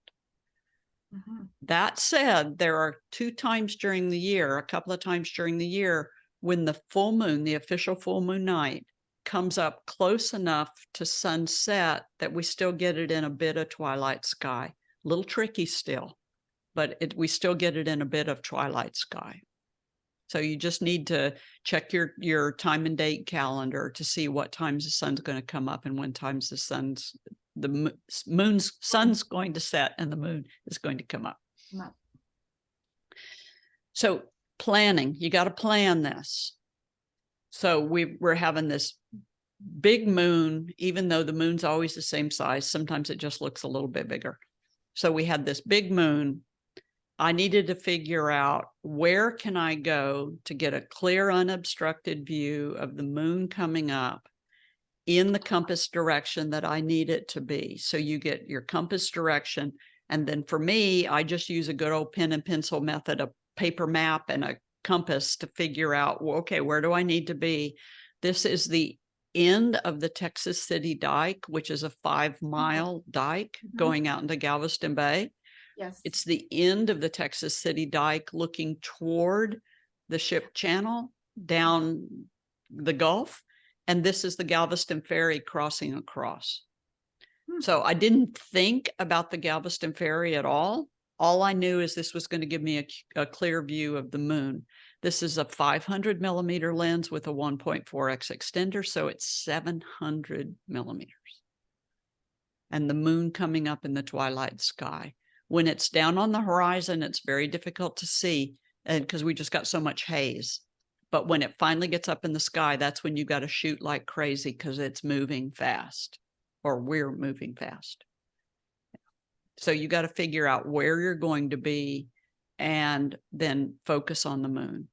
That said, there are a couple of times during the year, when the full moon, the official full moon night, comes up close enough to sunset that we still get it in a bit of twilight sky. A little tricky still, but we still get it in a bit of twilight sky. So you just need to check your time and date calendar to see what times the sun's going to come up and when times the sun's going to set and the moon is going to come up. No. So planning, you got to plan this. So we're having this big moon, even though the moon's always the same size. Sometimes it just looks a little bit bigger. So we had this big moon. I needed to figure out, where can I go to get a clear, unobstructed view of the moon coming up in the compass direction that I need it to be. So you get your compass direction. And then for me, I just use a good old pen and pencil method, a paper map and a compass to figure out, well, okay, where do I need to be? This is the end of the Texas City Dike, which is a 5-mile dike going out into Galveston Bay. Yes. It's the end of the Texas City Dike looking toward the ship channel down the Gulf. And this is the Galveston Ferry crossing across. So I didn't think about the Galveston Ferry at all. All I knew is this was going to give me a clear view of the moon. This is a 500 millimeter lens with a 1.4x extender. So it's 700 millimeters. And the moon coming up in the twilight sky. When it's down on the horizon, it's very difficult to see, and because we just got so much haze. But when it finally gets up in the sky, that's when you got to shoot like crazy, because it's moving fast, or we're moving fast. So you got to figure out where you're going to be and then focus on the moon.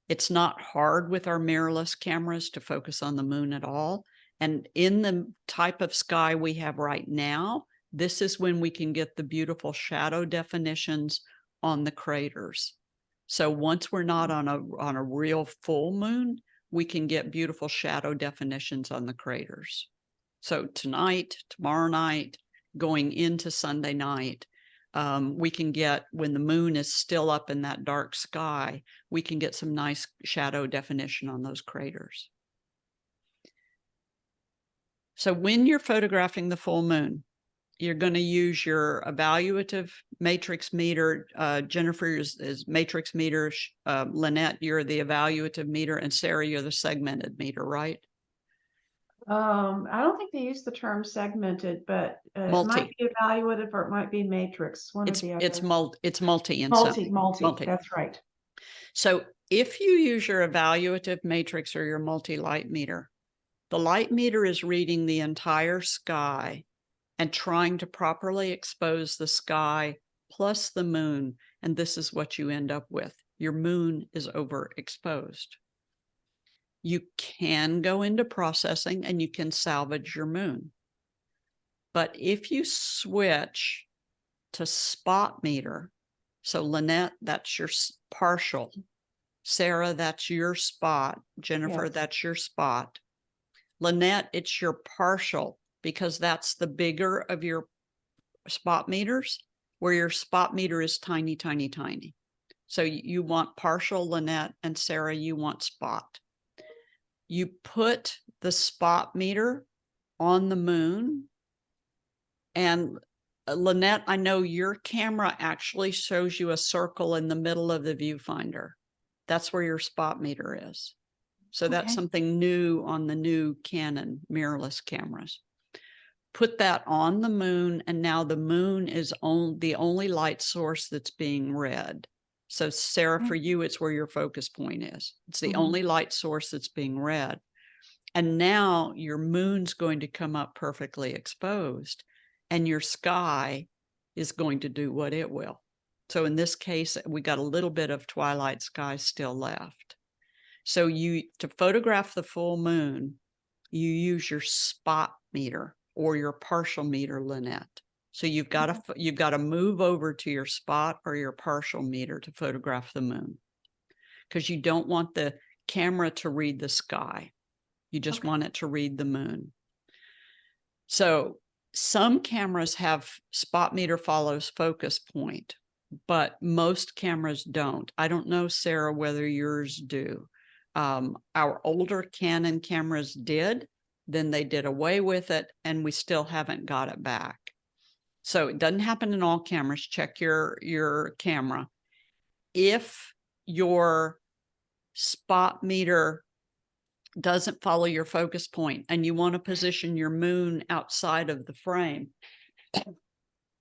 It's not hard with our mirrorless cameras to focus on the moon at all. And in the type of sky we have right now, this is when we can get the beautiful shadow definitions on the craters. So once we're not on a real full moon, we can get beautiful shadow definitions on the craters. So tonight, tomorrow night, going into Sunday night, we can get, when the moon is still up in that dark sky, we can get some nice shadow definition on those craters. So when you're photographing the full moon, you're going to use your evaluative matrix meter. Jennifer is matrix meter. Lynette, you're the evaluative meter, and Sarah, you're the segmented meter, right? I don't think they use the term segmented, but it might be evaluative or it might be matrix. It's multi. Multi. That's right. So if you use your evaluative matrix or your multi-light meter, The light meter is reading the entire sky and trying to properly expose the sky plus the moon. And this is what you end up with. Your moon is overexposed. You can go into processing and you can salvage your moon. But if you switch to spot meter, so Lynette, that's your partial. Sarah, that's your spot. Jennifer, Yes. that's your spot. Lynette, it's your partial, because that's the bigger of your spot meters, where your spot meter is tiny, tiny, tiny. So you want partial, Lynette, and Sarah, you want spot. You put the spot meter on the moon. And Lynette, I know your camera actually shows you a circle in the middle of the viewfinder. That's where your spot meter is. So that's Okay. something new on the new Canon mirrorless cameras. Put that on the moon, and now the moon is the only light source that's being read. So Sarah, for you, it's where your focus point is. It's the only light source that's being read. And now your moon's going to come up perfectly exposed, and your sky is going to do what it will. So in this case, we got a little bit of twilight sky still left. So to photograph the full moon, you use your spot meter or your partial meter, Lynette. So you've got to move over to your spot or your partial meter to photograph the moon, because you don't want the camera to read the sky. You just want it to read the moon. So some cameras have spot meter follows focus point, but most cameras don't. I don't know, Sarah, whether yours do. Our older Canon cameras did, then they did away with it, and we still haven't got it back. So it doesn't happen in all cameras. Check your camera. If your spot meter doesn't follow your focus point and you want to position your moon outside of the frame,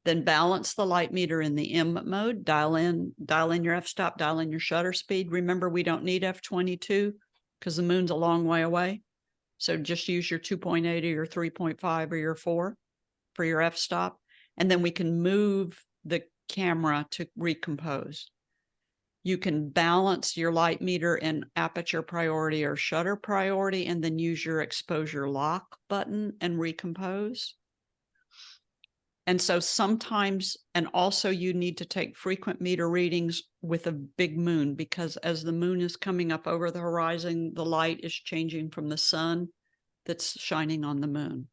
then balance the light meter in the M mode, dial in your f-stop, dial in your shutter speed. Remember, we don't need f22 because the moon's a long way away. So just use your 2.8 or your 3.5 or your 4 for your f-stop. And then we can move the camera to recompose. You can balance your light meter in aperture priority or shutter priority, and then use your exposure lock button and recompose. And so sometimes, and also you need to take frequent meter readings with a big moon, because as the moon is coming up over the horizon, the light is changing from the sun that's shining on the moon.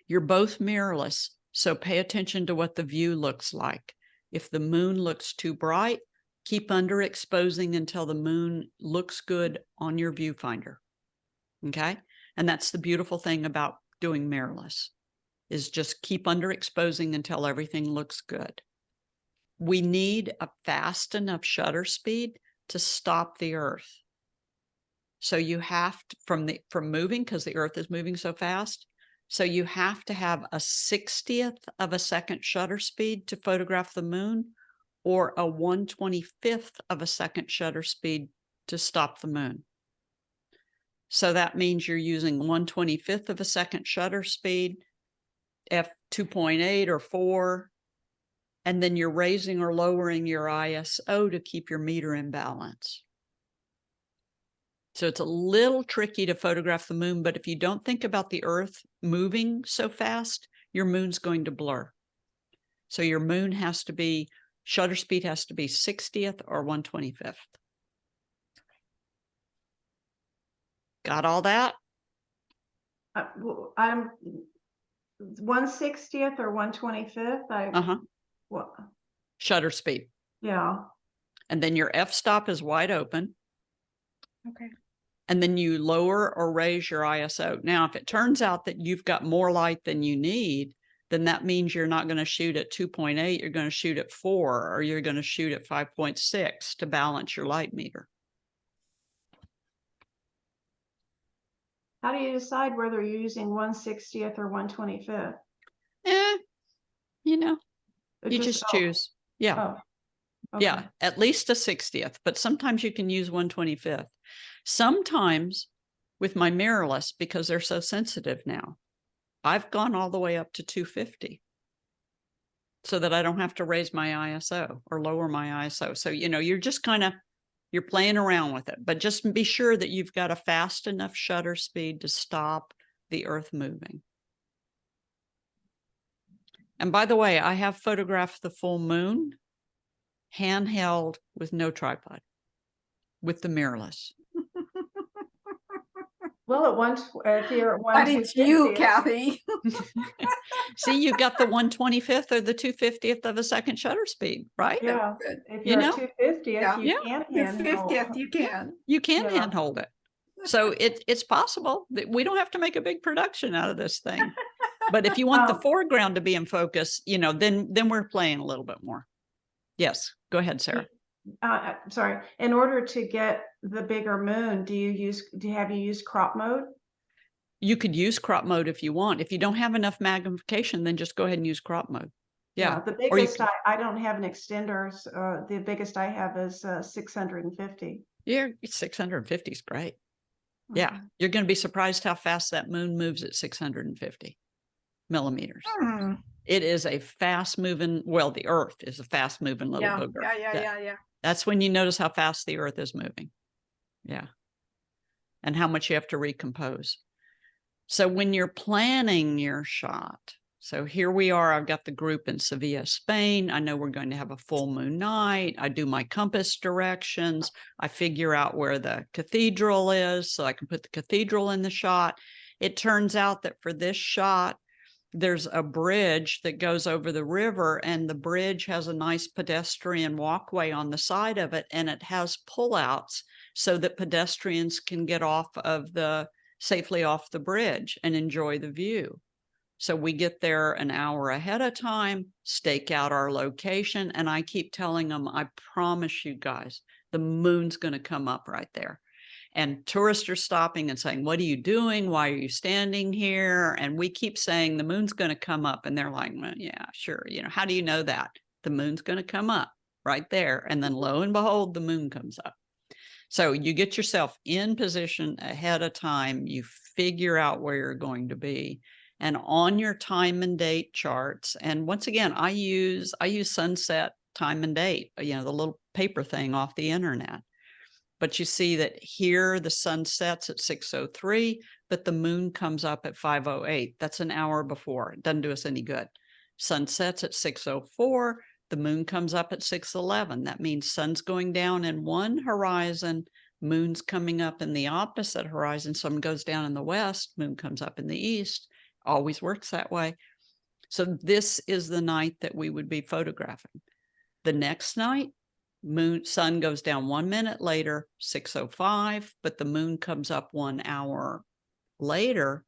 You're both mirrorless, so pay attention to what the view looks like. If the moon looks too bright, keep underexposing until the moon looks good on your viewfinder. Okay? And that's the beautiful thing about doing mirrorless, is just keep underexposing until everything looks good. We need a fast enough shutter speed to stop the Earth. So you have to, from moving, because the Earth is moving so fast, so you have to have a 60th of a second shutter speed to photograph the moon, or a 1/25th of a second shutter speed to stop the moon. So that means you're using 1/25th of a second shutter speed, f2.8 or 4, and then you're raising or lowering your ISO to keep your meter in balance. So it's a little tricky to photograph the moon, but if you don't think about the Earth moving so fast, your moon's going to blur. So your moon has to be, shutter speed has to be 60th or 1/25th. Got all that? I'm 1/60th or 1/25th. What? Shutter speed. Yeah. And then your f-stop is wide open. Okay. And then you lower or raise your ISO. Now, if it turns out that you've got more light than you need, then that means you're not going to shoot at 2.8, you're going to shoot at 4, or you're going to shoot at 5.6 to balance your light meter. How do you decide whether you're using 1/60th or 1/25th? You know, you just choose. Yeah. Oh, okay. Yeah, at least a 60th, but sometimes you can use 1/25th. Sometimes with my mirrorless because they're so sensitive now. I've gone all the way up to 250 so that I don't have to raise my ISO or lower my ISO. So, you're just you're playing around with it, but just be sure that you've got a fast enough shutter speed to stop the earth moving. And by the way, I have photographed the full moon handheld with no tripod with the mirrorless. Well, at once, if you're at But it's you, Kathy. See, you got the 1/25th or the 2/50th of a second shutter speed, right? Yeah, Good. if You you're know? at 250th, Yeah. you Yeah. can The handhold. 50th, you can. You can Yeah. handhold it. So it's possible that we don't have to make a big production out of this thing. But if you want the foreground to be in focus, then we're playing a little bit more. Yes, go ahead, Sarah. Sorry. In order to get the bigger moon, have you used crop mode? You could use crop mode if you want. If you don't have enough magnification, then just go ahead and use crop mode. Yeah. The Or you biggest, I don't have an extender. The biggest I have is 650. Yeah, 650 is great. Yeah, you're going to be surprised how fast that moon moves at 650 millimeters. It is a fast moving, well, the earth is a fast moving little booger. Yeah. That's when you notice how fast the earth is moving. Yeah. And how much you have to recompose. So when you're planning your shot, so here we are, I've got the group in Sevilla, Spain. I know we're going to have a full moon night. I do my compass directions. I figure out where the cathedral is so I can put the cathedral in the shot. It turns out that for this shot, there's a bridge that goes over the river, and the bridge has a nice pedestrian walkway on the side of it, and it has pullouts so that pedestrians can get safely off the bridge and enjoy the view. So we get there an hour ahead of time, stake out our location, and I keep telling them, I promise you guys, the moon's going to come up right there. And tourists are stopping and saying, what are you doing? Why are you standing here? And we keep saying the moon's going to come up. And they're like, well, yeah, sure. How do you know that? The moon's going to come up right there. And then lo and behold, the moon comes up. So you get yourself in position ahead of time. You figure out where you're going to be. And on your time and date charts, and once again, I use sunset time and date, the little paper thing off the internet. But you see that here the sun sets at 6:03, but the moon comes up at 5:08. That's an hour before. It doesn't do us any good. Sun sets at 6:04. The moon comes up at 6:11. That means sun's going down in one horizon, moon's coming up in the opposite horizon. Sun goes down in the west, moon comes up in the east. Always works that way. So this is the night that we would be photographing. The next night, sun goes down 1 minute later, 6:05, but the moon comes up 1 hour later.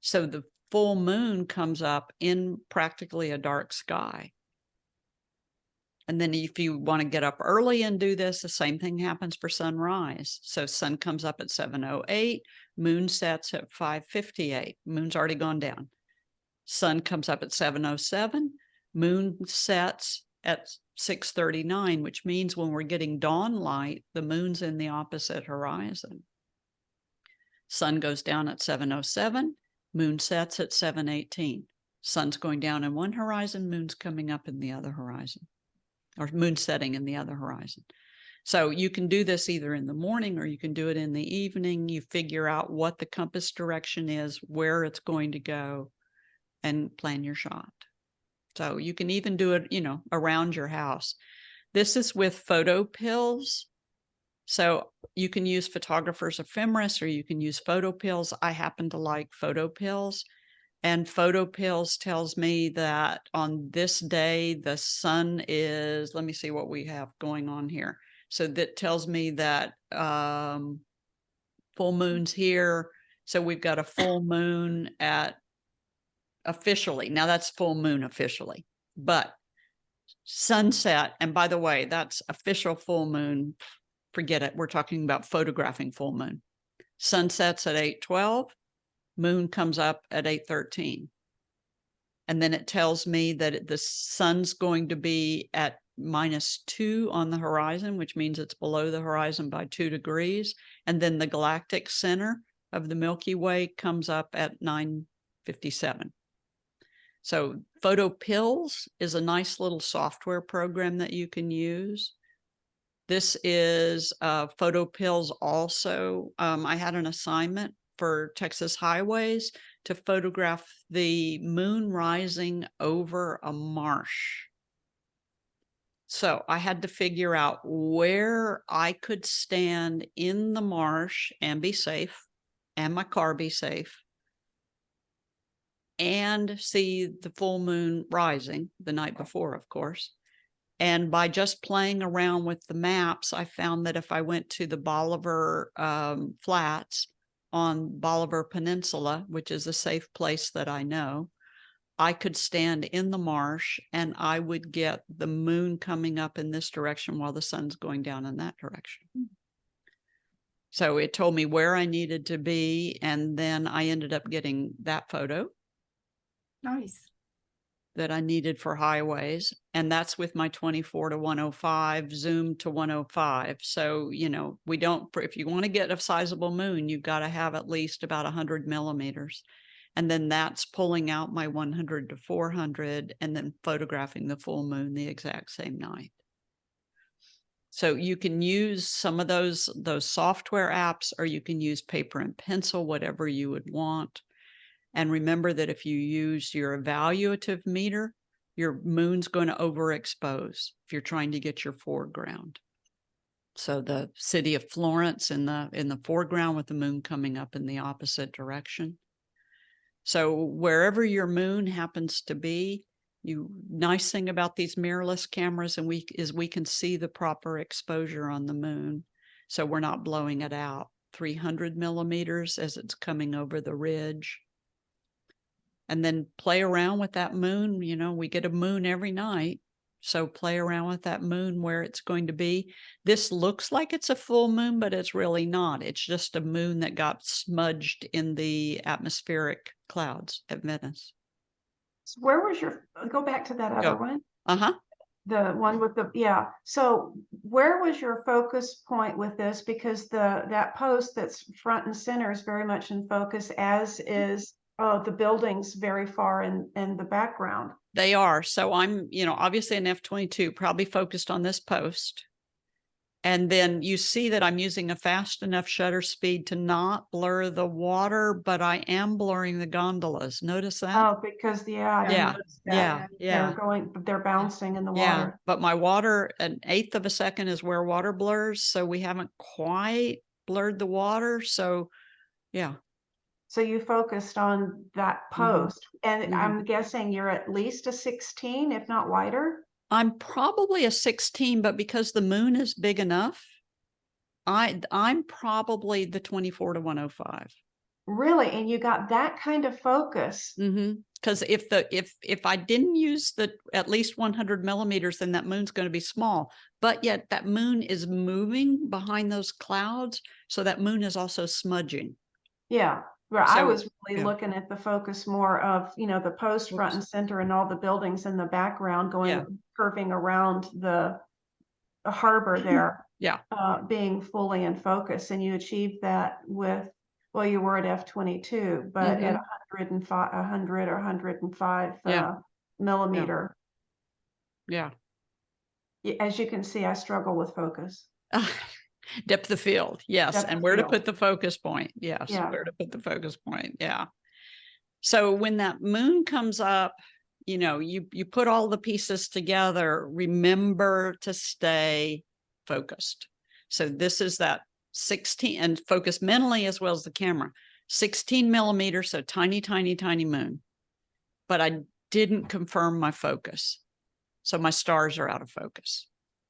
So the full moon comes up in practically a dark sky. And then if you want to get up early and do this, the same thing happens for sunrise. So sun comes up at 7:08, moon sets at 5:58. Moon's already gone down. Sun comes up at 7:07, moon sets at 6:39, which means when we're getting dawn light, the moon's in the opposite horizon. Sun goes down at 7:07, moon sets at 7:18. Sun's going down in one horizon, moon's coming up in the other horizon, or moon setting in the other horizon. So you can do this either in the morning or you can do it in the evening. You figure out what the compass direction is, where it's going to go, and plan your shot. So you can even do it, around your house. This is with photo pills. So you can use photographer's ephemeris or you can use photo pills. I happen to like photo pills. And photo pills tells me that on this day, the sun is, let me see what we have going on here. So that tells me that full moon's here. So we've got a full moon officially. Now that's full moon officially, but sunset. And by the way, that's official full moon. Forget it. We're talking about photographing full moon. Sunsets at 8:12. Moon comes up at 8:13. And then it tells me that the sun's going to be at -2 on the horizon, which means it's below the horizon by 2 degrees. And then the galactic center of the Milky Way comes up at 9:57. So Photo Pills is a nice little software program that you can use. This is Photo Pills also. I had an assignment for Texas Highways to photograph the moon rising over a marsh. So I had to figure out where I could stand in the marsh and be safe, and my car be safe, and see the full moon rising the night before, of course. And by just playing around with the maps, I found that if I went to the Bolivar Flats on Bolivar Peninsula, which is a safe place that I know, I could stand in the marsh and I would get the moon coming up in this direction while the sun's going down in that direction. So it told me where I needed to be. And then I ended up getting that photo Nice. that I needed for highways. And that's with my 24-105 zoom to 105. So, you know, we don't, if you want to get a sizable moon, you've got to have at least about 100 millimeters. And then that's pulling out my 100-400 and then photographing the full moon the exact same night. So you can use some of those software apps, or you can use paper and pencil, whatever you would want. And remember that if you use your evaluative meter, your moon's going to overexpose if you're trying to get your foreground. So the city of Florence in the foreground with the moon coming up in the opposite direction. So wherever your moon happens to be, nice thing about these mirrorless cameras is we can see the proper exposure on the moon. So we're not blowing it out 300 millimeters as it's coming over the ridge. And then play around with that moon. You know, we get a moon every night. So play around with that moon where it's going to be. This looks like it's a full moon, but it's really not. It's just a moon that got smudged in the atmospheric clouds at Venice. So where was go back to that other Go. one? Uh-huh. The one with yeah. So where was your focus point with this? Because that post that's front and center is very much in focus, as is the buildings very far in the background. They are. So I'm, you know, obviously an F-22, probably focused on this post. And then you see that I'm using a fast enough shutter speed to not blur the water, but I am blurring the gondolas. Notice that? Oh, because I noticed that. They're bouncing in the water. But my water, 1/8 of a second is where water blurs. So we haven't quite blurred the water. So yeah. So you focused on that post, and I'm guessing you're at least a 16, if not wider. I'm probably a 16, but because the moon is big enough, I'm probably the 24-105. Really? And you got that kind of focus? Because if I didn't use the at least 100 millimeters, then that moon's going to be small. But yet that moon is moving behind those clouds, so that moon is also smudging. Yeah. Well, So, I was really looking at the focus more of, you know, the post front and center and all the buildings in the background curving around the harbor there. Being fully in focus. And you achieved that with, well, you were at F-22, but at 100 or 105 millimeter. Yeah. As you can see, I struggle with focus. Depth of field, yes. Depth and of where field. to put the focus point. Yes, Yeah. Where to put the focus point. Yeah. So when that moon comes up, you know, you put all the pieces together, remember to stay focused. So this is that 16, and focus mentally as well as the camera, 16 millimeters. So tiny, tiny, tiny moon, but I didn't confirm my focus. So my stars are out of focus.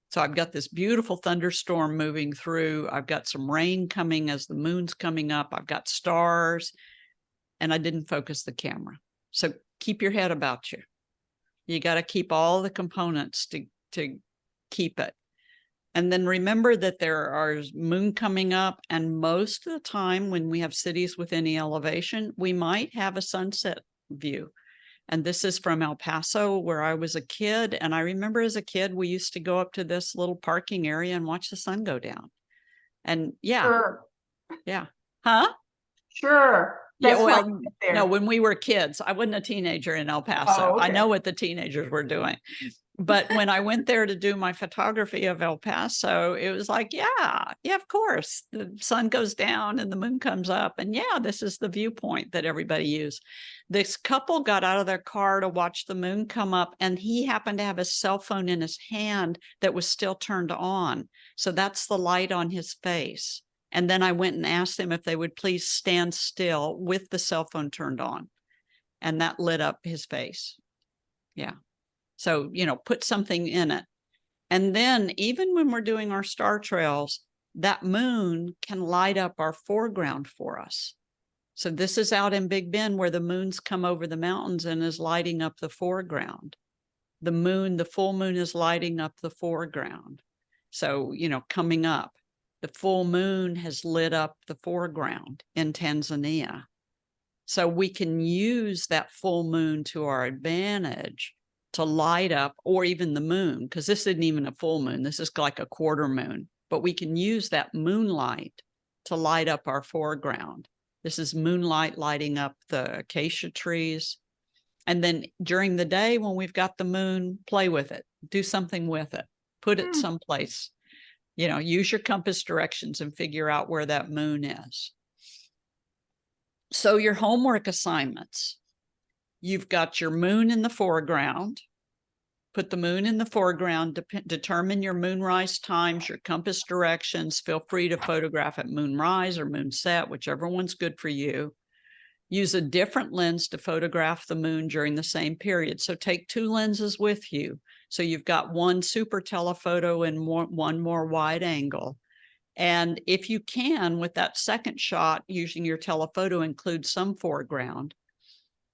So I've got this beautiful thunderstorm moving through. I've got some rain coming as the moon's coming up. I've got stars, and I didn't focus the camera. So keep your head about you. You got to keep all the components to keep it. And then remember that there are moon coming up, and most of the time when we have cities with any elevation, we might have a sunset view. And this is from El Paso, where I was a kid. And I remember as a kid, we used to go up to this little parking area and watch the sun go down. And Sure. yeah. Huh? Sure. Yeah, That's why I well, went there. no, when we were kids, I wasn't a teenager in El Paso. Oh, I okay. know what the teenagers were doing. But when I went there to do my photography of El Paso, it was like, yeah, of course. The sun goes down and the moon comes up. And yeah, this is the viewpoint that everybody used. This couple got out of their car to watch the moon come up, and he happened to have a cell phone in his hand that was still turned on. So that's the light on his face. And then I went and asked them if they would please stand still with the cell phone turned on. And that lit up his face. Yeah. So, put something in it. And then even when we're doing our star trails, that moon can light up our foreground for us. So this is out in Big Bend where the moon's come over the mountains and is lighting up the foreground. The full moon is lighting up the foreground. So, coming up, the full moon has lit up the foreground in Tanzania. So we can use that full moon to our advantage to light up, or even the moon, because this isn't even a full moon. This is like a quarter moon, but we can use that moonlight to light up our foreground. This is moonlight lighting up the acacia trees. And then during the day, when we've got the moon, play with it, do something with it, put it someplace, use your compass directions and figure out where that moon is. So your homework assignments, you've got your moon in the foreground. Put the moon in the foreground, determine your moonrise times, your compass directions. Feel free to photograph at moonrise or moonset, whichever one's good for you. Use a different lens to photograph the moon during the same period. So take 2 lenses with you. So you've got one super telephoto and one more wide angle. And if you can, with that second shot, using your telephoto, include some foreground.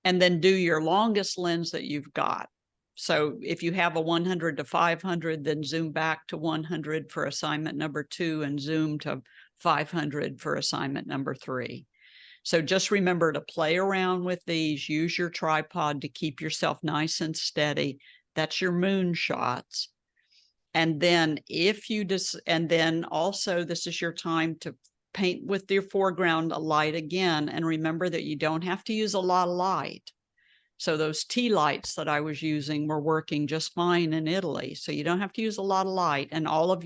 And then do your longest lens that you've got. So if you have a 100 to 500, then zoom back to 100 for assignment number 2 and zoom to 500 for assignment number 3. So just remember to play around with these. Use your tripod to keep yourself nice and steady. That's your moon shots. And then and then also this is your time to paint with your foreground a light again. And remember that you don't have to use a lot of light. So those tea lights that I was using were working just fine in Italy. So you don't have to use a lot of light. And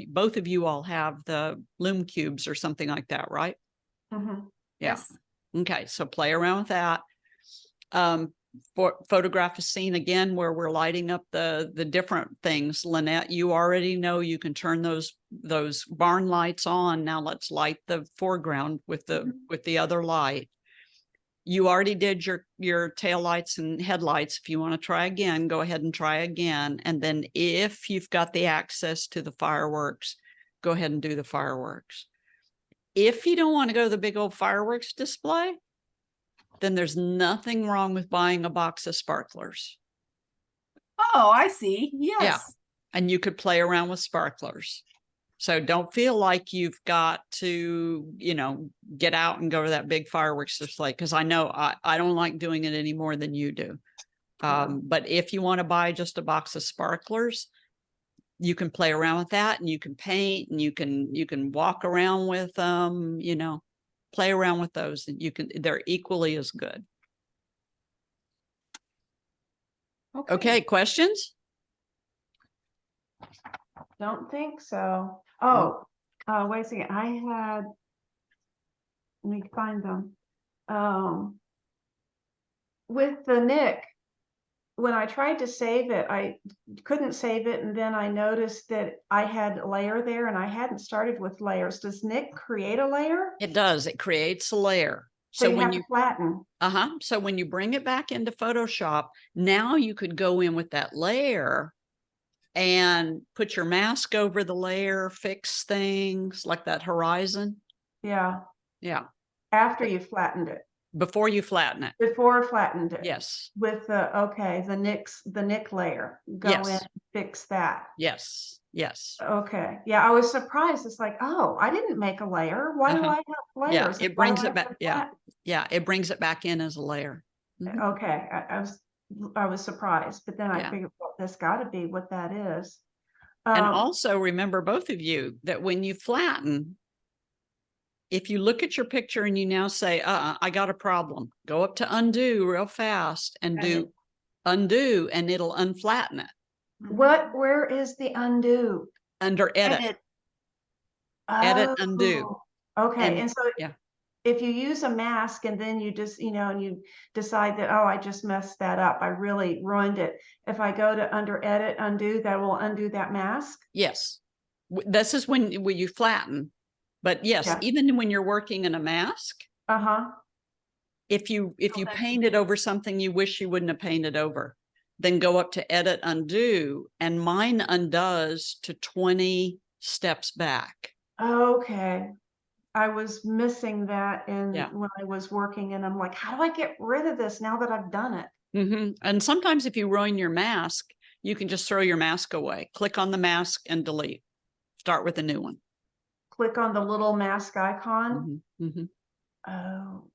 both of you all have the Lume Cubes or something like that, right? Mm-hmm. Yeah. Yes. Okay. So play around with that. Photograph a scene again where we're lighting up the different things. Lynette, you already know you can turn those barn lights on. Now let's light the foreground with the other light. You already did your tail lights and headlights. If you want to try again, go ahead and try again. And then if you've got the access to the fireworks, go ahead and do the fireworks. If you don't want to go to the big old fireworks display, then there's nothing wrong with buying a box of sparklers. Oh, I see. Yes. Yeah. And you could play around with sparklers. So don't feel like you've got to, get out and go to that big fireworks display, because I know I don't like doing it any more than you do. But if you want to buy just a box of sparklers, you can play around with that, and you can paint, and you can walk around with them, play around with those, and they're equally as good. Okay, questions? Don't think so. Oh, wait a second. Let me find them. With the Nick, when I tried to save it, I couldn't save it. And then I noticed that I had a layer there and I hadn't started with layers. Does Nick create a layer? It does. It creates a layer. So you have to flatten. So when you bring it back into Photoshop, now you could go in with that layer and put your mask over the layer, fix things like that horizon. Yeah. Yeah. After you flattened it. Before you flatten it. Before flattened it. Yes. With the Nick layer. Go in and fix that. Yes. Yes. Okay. Yeah, I was surprised. It's like, oh, I didn't make a layer. Why do I have layers? Yeah, it brings it back. Yeah, it brings it back in as a layer. Mm-hmm. Okay. I was surprised, but then I figured, well, that's got to be what that is. And also remember, both of you, that when you flatten, if you look at your picture and you now say, I got a problem, go up to undo real fast and do undo, and it'll unflatten it Where is the undo? under edit, edit, undo. Okay, and so yeah, if you use a mask and then you just, and you decide that, oh, I just messed that up, I really ruined it. If I go to under edit, undo, that will undo that mask? yes. This is when you flatten. But yes, Yeah. even when you're working in a mask, Uh-huh. if you that's painted over something you wish you wouldn't have painted over, then go up to edit, undo, and mine undoes to 20 steps back. Okay. I was missing that Yeah. when I was working, and I'm like, how do I get rid of this now that I've done it? And sometimes if you ruin your mask, you can just throw your mask away. Click on the mask and delete. Start with a new one. Click on the little mask icon. Oh,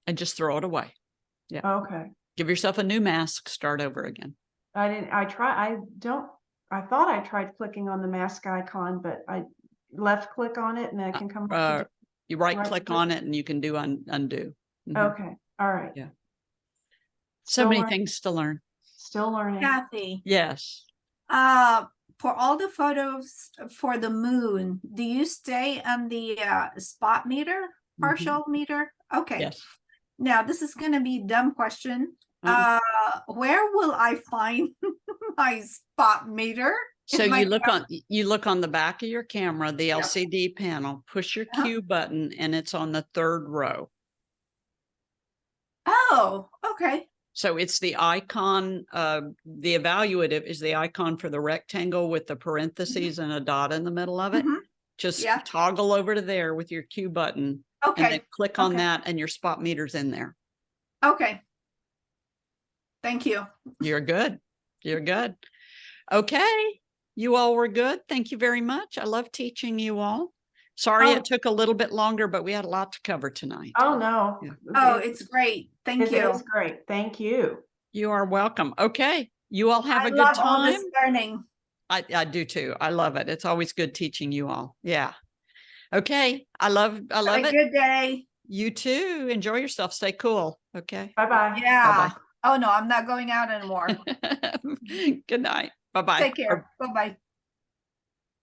And just throw it away. Yeah. okay. Give yourself a new mask, start over again. I thought I tried clicking on the mask icon, but I left click on it and I can come up to you right click on it and you can do undo. Okay. All right. Yeah. Still So many learning. things to learn. Still learning. Kathy, Yes. for all the photos for the moon, do you stay on the spot meter, partial meter? Okay. Yes. Now this is going to be a dumb question. Uh-uh. Where will I find my spot meter? So in my you look on the back of your camera, the LCD panel, push your Q button, and it's on the 3rd row. Oh, okay. So it's the icon, the evaluative is the icon for the rectangle with the parentheses and a dot in the middle of it. Just toggle over to there with your Q button. Okay. And then click on that and your spot meter's in there. Okay. Thank you. You're good. You're good. Okay. You all were good. Thank you very much. I love teaching you all. Sorry it took a little bit longer, but we had a lot to cover tonight. Oh, no. Yeah. Oh, it's great. Thank you. It is great. Thank you. You are welcome. Okay. You all have a good love time. all this learning. I do too. I love it. It's always good teaching you all. Yeah. Okay. I love it. Have a good day. You too. Enjoy yourself. Stay cool. Okay. Bye-bye. Yeah. Bye-bye. Oh no, I'm not going out anymore. Good night. Bye-bye. Take care. Bye-bye.